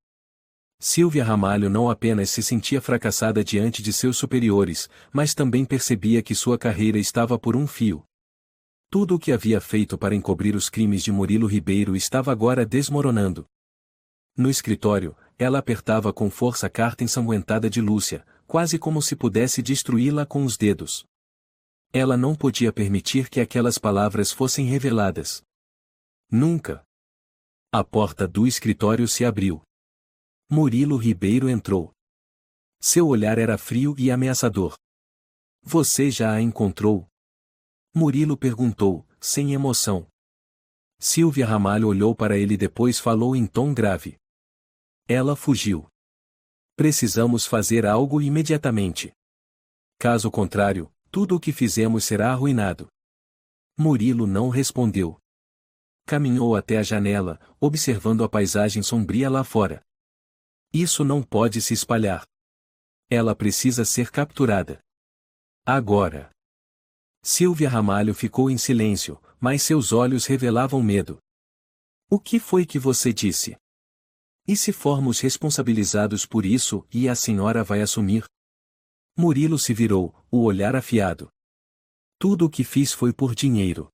Silvia Ramalho não apenas se sentia fracassada diante de seus superiores, mas também percebia que sua carreira estava por um fio. Tudo o que havia feito para encobrir os crimes de Murilo Ribeiro estava agora desmoronando. No escritório, ela apertava com força a carta ensanguentada de Lúcia, quase como se pudesse destruí-la com os dedos. Ela não podia permitir que aquelas palavras fossem reveladas. Nunca. A porta do escritório se abriu. Murilo Ribeiro entrou. Seu olhar era frio e ameaçador. Você já a encontrou? Murilo perguntou, sem emoção. Silvia Ramalho olhou para ele e depois falou em tom grave. Ela fugiu. Precisamos fazer algo imediatamente. Caso contrário, tudo o que fizemos será arruinado. Murilo não respondeu. Caminhou até a janela, observando a paisagem sombria lá fora. Isso não pode se espalhar. Ela precisa ser capturada. Agora. Silvia Ramalho ficou em silêncio, mas seus olhos revelavam medo. O que foi que você disse? E se formos responsabilizados por isso, e a senhora vai assumir? Murilo se virou, o olhar afiado. Tudo o que fiz foi por dinheiro.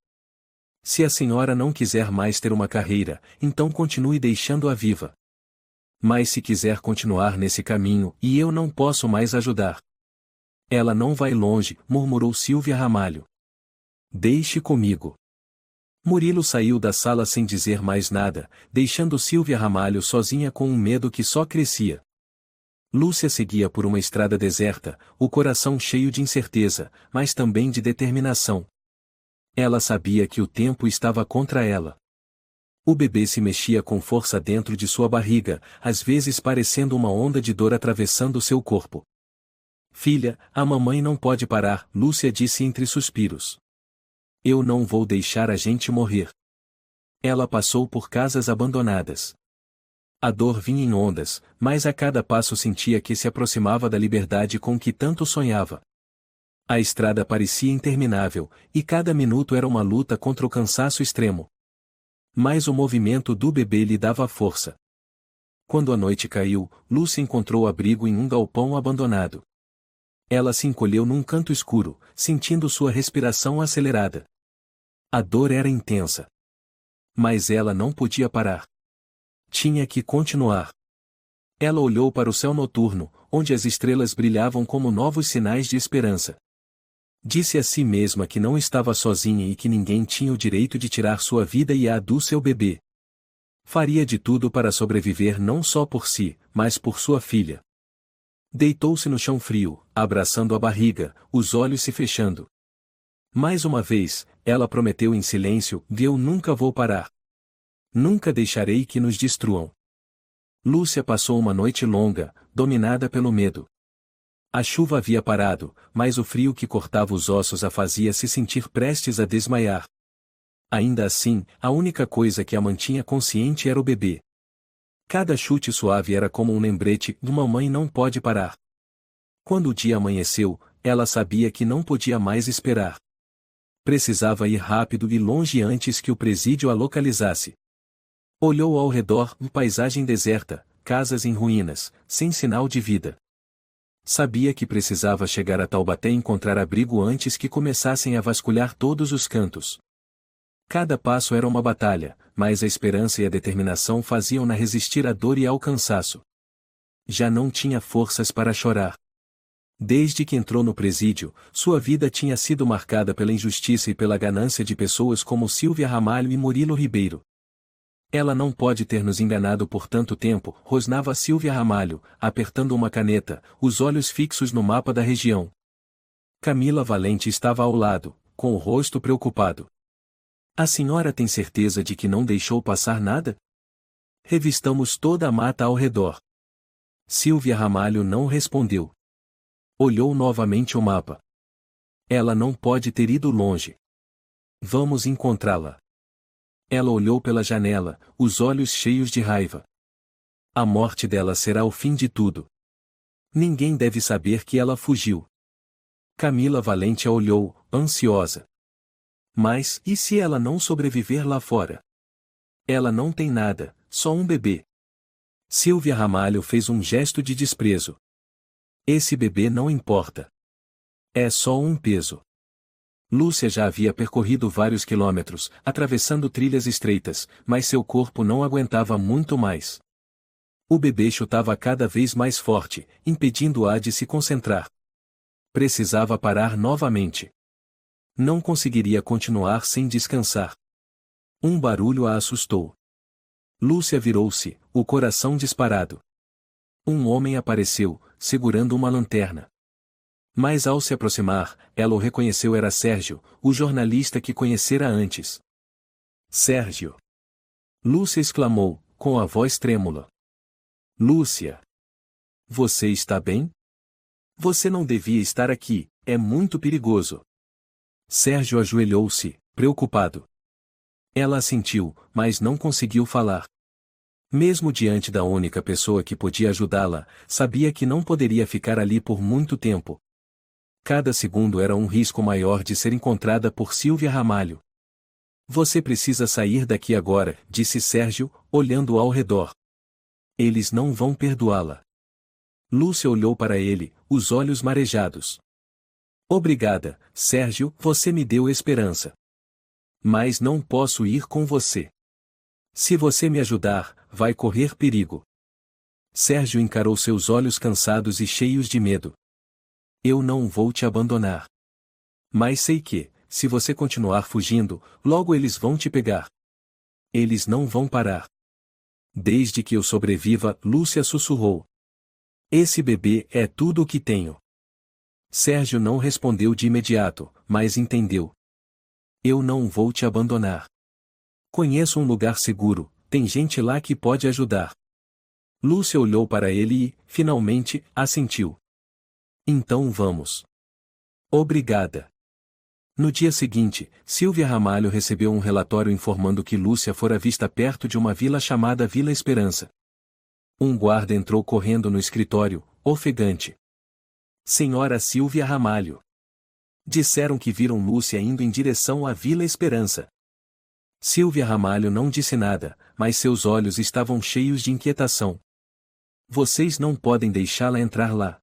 Se a senhora não quiser mais ter uma carreira, então continue deixando-a viva. Mas se quiser continuar nesse caminho, e eu não posso mais ajudar. Ela não vai longe, murmurou Silvia Ramalho. Deixe comigo. Murilo saiu da sala sem dizer mais nada, deixando Silvia Ramalho sozinha com um medo que só crescia. Lúcia seguia por uma estrada deserta, o coração cheio de incerteza, mas também de determinação. Ela sabia que o tempo estava contra ela. O bebê se mexia com força dentro de sua barriga, às vezes parecendo uma onda de dor atravessando seu corpo. Filha, a mamãe não pode parar, Lúcia disse entre suspiros. Eu não vou deixar a gente morrer. Ela passou por casas abandonadas. A dor vinha em ondas, mas a cada passo sentia que se aproximava da liberdade com que tanto sonhava. A estrada parecia interminável, e cada minuto era uma luta contra o cansaço extremo. Mas o movimento do bebê lhe dava força. Quando a noite caiu, Lúcia encontrou abrigo em um galpão abandonado. Ela se encolheu num canto escuro, sentindo sua respiração acelerada. A dor era intensa. Mas ela não podia parar. Tinha que continuar. Ela olhou para o céu noturno, onde as estrelas brilhavam como novos sinais de esperança. Disse a si mesma que não estava sozinha e que ninguém tinha o direito de tirar sua vida e a do seu bebê. Faria de tudo para sobreviver não só por si, mas por sua filha. Deitou-se no chão frio, abraçando a barriga, os olhos se fechando. Mais uma vez, ela prometeu em silêncio: eu nunca vou parar. Nunca deixarei que nos destruam. Lúcia passou uma noite longa, dominada pelo medo. A chuva havia parado, mas o frio que cortava os ossos a fazia se sentir prestes a desmaiar. Ainda assim, a única coisa que a mantinha consciente era o bebê. Cada chute suave era como um lembrete: uma mãe não pode parar. Quando o dia amanheceu, ela sabia que não podia mais esperar. Precisava ir rápido e longe antes que o presídio a localizasse. Olhou ao redor, paisagem deserta, casas em ruínas, sem sinal de vida. Sabia que precisava chegar a Taubaté e encontrar abrigo antes que começassem a vasculhar todos os cantos. Cada passo era uma batalha, mas a esperança e a determinação faziam-na resistir à dor e ao cansaço. Já não tinha forças para chorar. Desde que entrou no presídio, sua vida tinha sido marcada pela injustiça e pela ganância de pessoas como Silvia Ramalho e Murilo Ribeiro. Ela não pode ter nos enganado por tanto tempo, rosnava Silvia Ramalho, apertando uma caneta, os olhos fixos no mapa da região. Camila Valente estava ao lado, com o rosto preocupado. A senhora tem certeza de que não deixou passar nada? Revistamos toda a mata ao redor. Silvia Ramalho não respondeu. Olhou novamente o mapa. Ela não pode ter ido longe. Vamos encontrá-la. Ela olhou pela janela, os olhos cheios de raiva. A morte dela será o fim de tudo. Ninguém deve saber que ela fugiu. Camila Valente a olhou, ansiosa. Mas, e se ela não sobreviver lá fora? Ela não tem nada, só um bebê. Silvia Ramalho fez um gesto de desprezo. Esse bebê não importa. É só um peso. Lúcia já havia percorrido vários quilômetros, atravessando trilhas estreitas, mas seu corpo não aguentava muito mais. O bebê chutava cada vez mais forte, impedindo-a de se concentrar. Precisava parar novamente. Não conseguiria continuar sem descansar. Um barulho a assustou. Lúcia virou-se, o coração disparado. Um homem apareceu, segurando uma lanterna. Mas ao se aproximar, ela o reconheceu: era Sérgio, o jornalista que conhecera antes. Sérgio! Lúcia exclamou, com a voz trêmula. Lúcia! Você está bem? Você não devia estar aqui, é muito perigoso. Sérgio ajoelhou-se, preocupado. Ela assentiu, mas não conseguiu falar. Mesmo diante da única pessoa que podia ajudá-la, sabia que não poderia ficar ali por muito tempo. Cada segundo era um risco maior de ser encontrada por Silvia Ramalho. Você precisa sair daqui agora, disse Sérgio, olhando ao redor. Eles não vão perdoá-la. Lúcia olhou para ele, os olhos marejados. Obrigada, Sérgio, você me deu esperança. Mas não posso ir com você. Se você me ajudar, vai correr perigo. Sérgio encarou seus olhos cansados e cheios de medo. Eu não vou te abandonar. Mas sei que, se você continuar fugindo, logo eles vão te pegar. Eles não vão parar. Desde que eu sobreviva, Lúcia sussurrou. Esse bebê é tudo o que tenho. Sérgio não respondeu de imediato, mas entendeu. Eu não vou te abandonar. Conheço um lugar seguro, tem gente lá que pode ajudar. Lúcia olhou para ele e, finalmente, assentiu. Então vamos. Obrigada. No dia seguinte, Silvia Ramalho recebeu um relatório informando que Lúcia fora vista perto de uma vila chamada Vila Esperança. Um guarda entrou correndo no escritório, ofegante. Senhora Silvia Ramalho. Disseram que viram Lúcia indo em direção à Vila Esperança. Silvia Ramalho não disse nada, mas seus olhos estavam cheios de inquietação. Vocês não podem deixá-la entrar lá.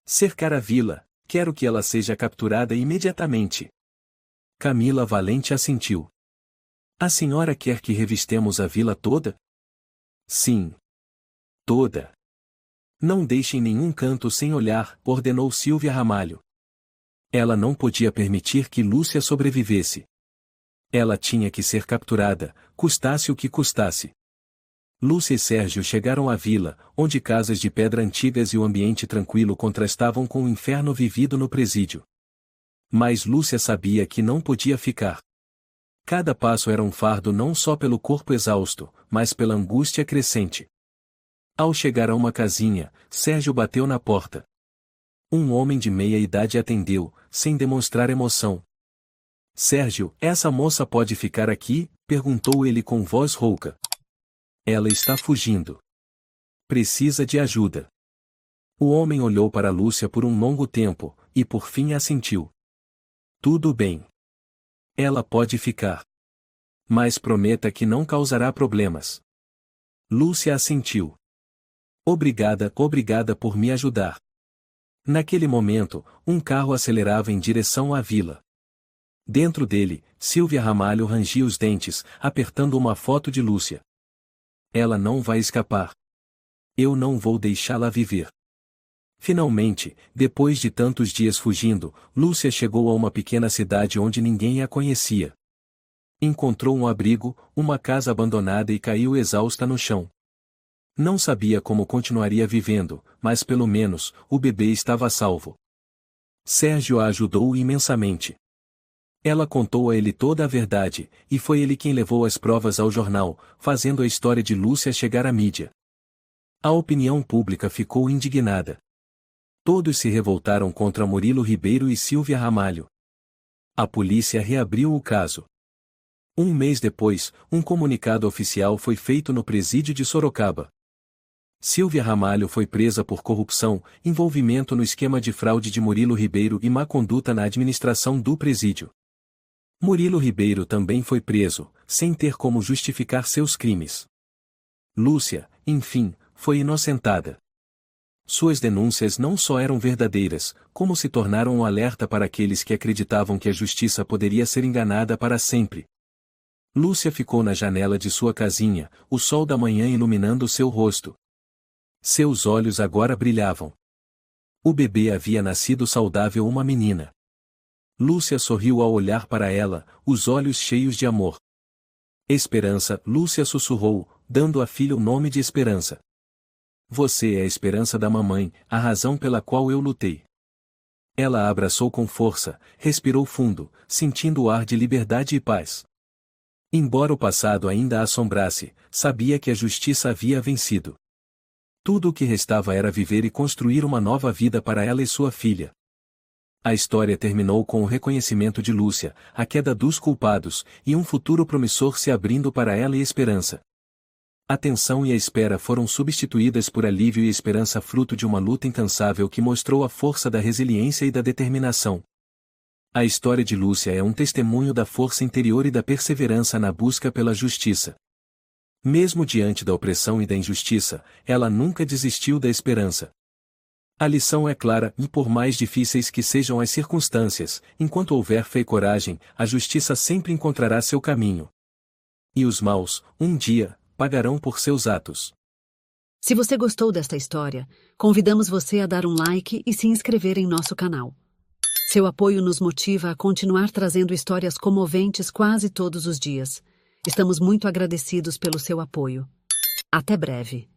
Cercar a vila, quero que ela seja capturada imediatamente. Camila Valente assentiu. A senhora quer que revistemos a vila toda? Sim. Toda. Não deixem nenhum canto sem olhar, ordenou Silvia Ramalho. Ela não podia permitir que Lúcia sobrevivesse. Ela tinha que ser capturada, custasse o que custasse. Lúcia e Sérgio chegaram à vila, onde casas de pedra antigas e o ambiente tranquilo contrastavam com o inferno vivido no presídio. Mas Lúcia sabia que não podia ficar. Cada passo era um fardo não só pelo corpo exausto, mas pela angústia crescente. Ao chegar a uma casinha, Sérgio bateu na porta. Um homem de meia idade atendeu, sem demonstrar emoção. Sérgio, essa moça pode ficar aqui? Perguntou ele com voz rouca. Ela está fugindo. Precisa de ajuda. O homem olhou para Lúcia por um longo tempo, e por fim assentiu. Tudo bem. Ela pode ficar. Mas prometa que não causará problemas. Lúcia assentiu. Obrigada por me ajudar. Naquele momento, um carro acelerava em direção à vila. Dentro dele, Silvia Ramalho rangia os dentes, apertando uma foto de Lúcia. Ela não vai escapar. Eu não vou deixá-la viver. Finalmente, depois de tantos dias fugindo, Lúcia chegou a uma pequena cidade onde ninguém a conhecia. Encontrou um abrigo, uma casa abandonada e caiu exausta no chão. Não sabia como continuaria vivendo, mas pelo menos, o bebê estava a salvo. Sérgio a ajudou imensamente. Ela contou a ele toda a verdade, e foi ele quem levou as provas ao jornal, fazendo a história de Lúcia chegar à mídia. A opinião pública ficou indignada. Todos se revoltaram contra Murilo Ribeiro e Silvia Ramalho. A polícia reabriu o caso. Um mês depois, um comunicado oficial foi feito no presídio de Sorocaba. Silvia Ramalho foi presa por corrupção, envolvimento no esquema de fraude de Murilo Ribeiro e má conduta na administração do presídio. Murilo Ribeiro também foi preso, sem ter como justificar seus crimes. Lúcia, enfim, foi inocentada. Suas denúncias não só eram verdadeiras, como se tornaram um alerta para aqueles que acreditavam que a justiça poderia ser enganada para sempre. Lúcia ficou na janela de sua casinha, o sol da manhã iluminando seu rosto. Seus olhos agora brilhavam. O bebê havia nascido saudável, uma menina. Lúcia sorriu ao olhar para ela, os olhos cheios de amor. Esperança, Lúcia sussurrou, dando à filha o nome de Esperança. Você é a esperança da mamãe, a razão pela qual eu lutei. Ela a abraçou com força, respirou fundo, sentindo o ar de liberdade e paz. Embora o passado ainda a assombrasse, sabia que a justiça havia vencido. Tudo o que restava era viver e construir uma nova vida para ela e sua filha. A história terminou com o reconhecimento de Lúcia, a queda dos culpados, e um futuro promissor se abrindo para ela e esperança. A tensão e a espera foram substituídas por alívio e esperança, fruto de uma luta incansável que mostrou a força da resiliência e da determinação. A história de Lúcia é um testemunho da força interior e da perseverança na busca pela justiça. Mesmo diante da opressão e da injustiça, ela nunca desistiu da esperança. A lição é clara, e por mais difíceis que sejam as circunstâncias, enquanto houver fé e coragem, a justiça sempre encontrará seu caminho. E os maus, um dia, pagarão por seus atos. Se você gostou desta história, convidamos você a dar um like e se inscrever em nosso canal. Seu apoio nos motiva a continuar trazendo histórias comoventes quase todos os dias. Estamos muito agradecidos pelo seu apoio. Até breve.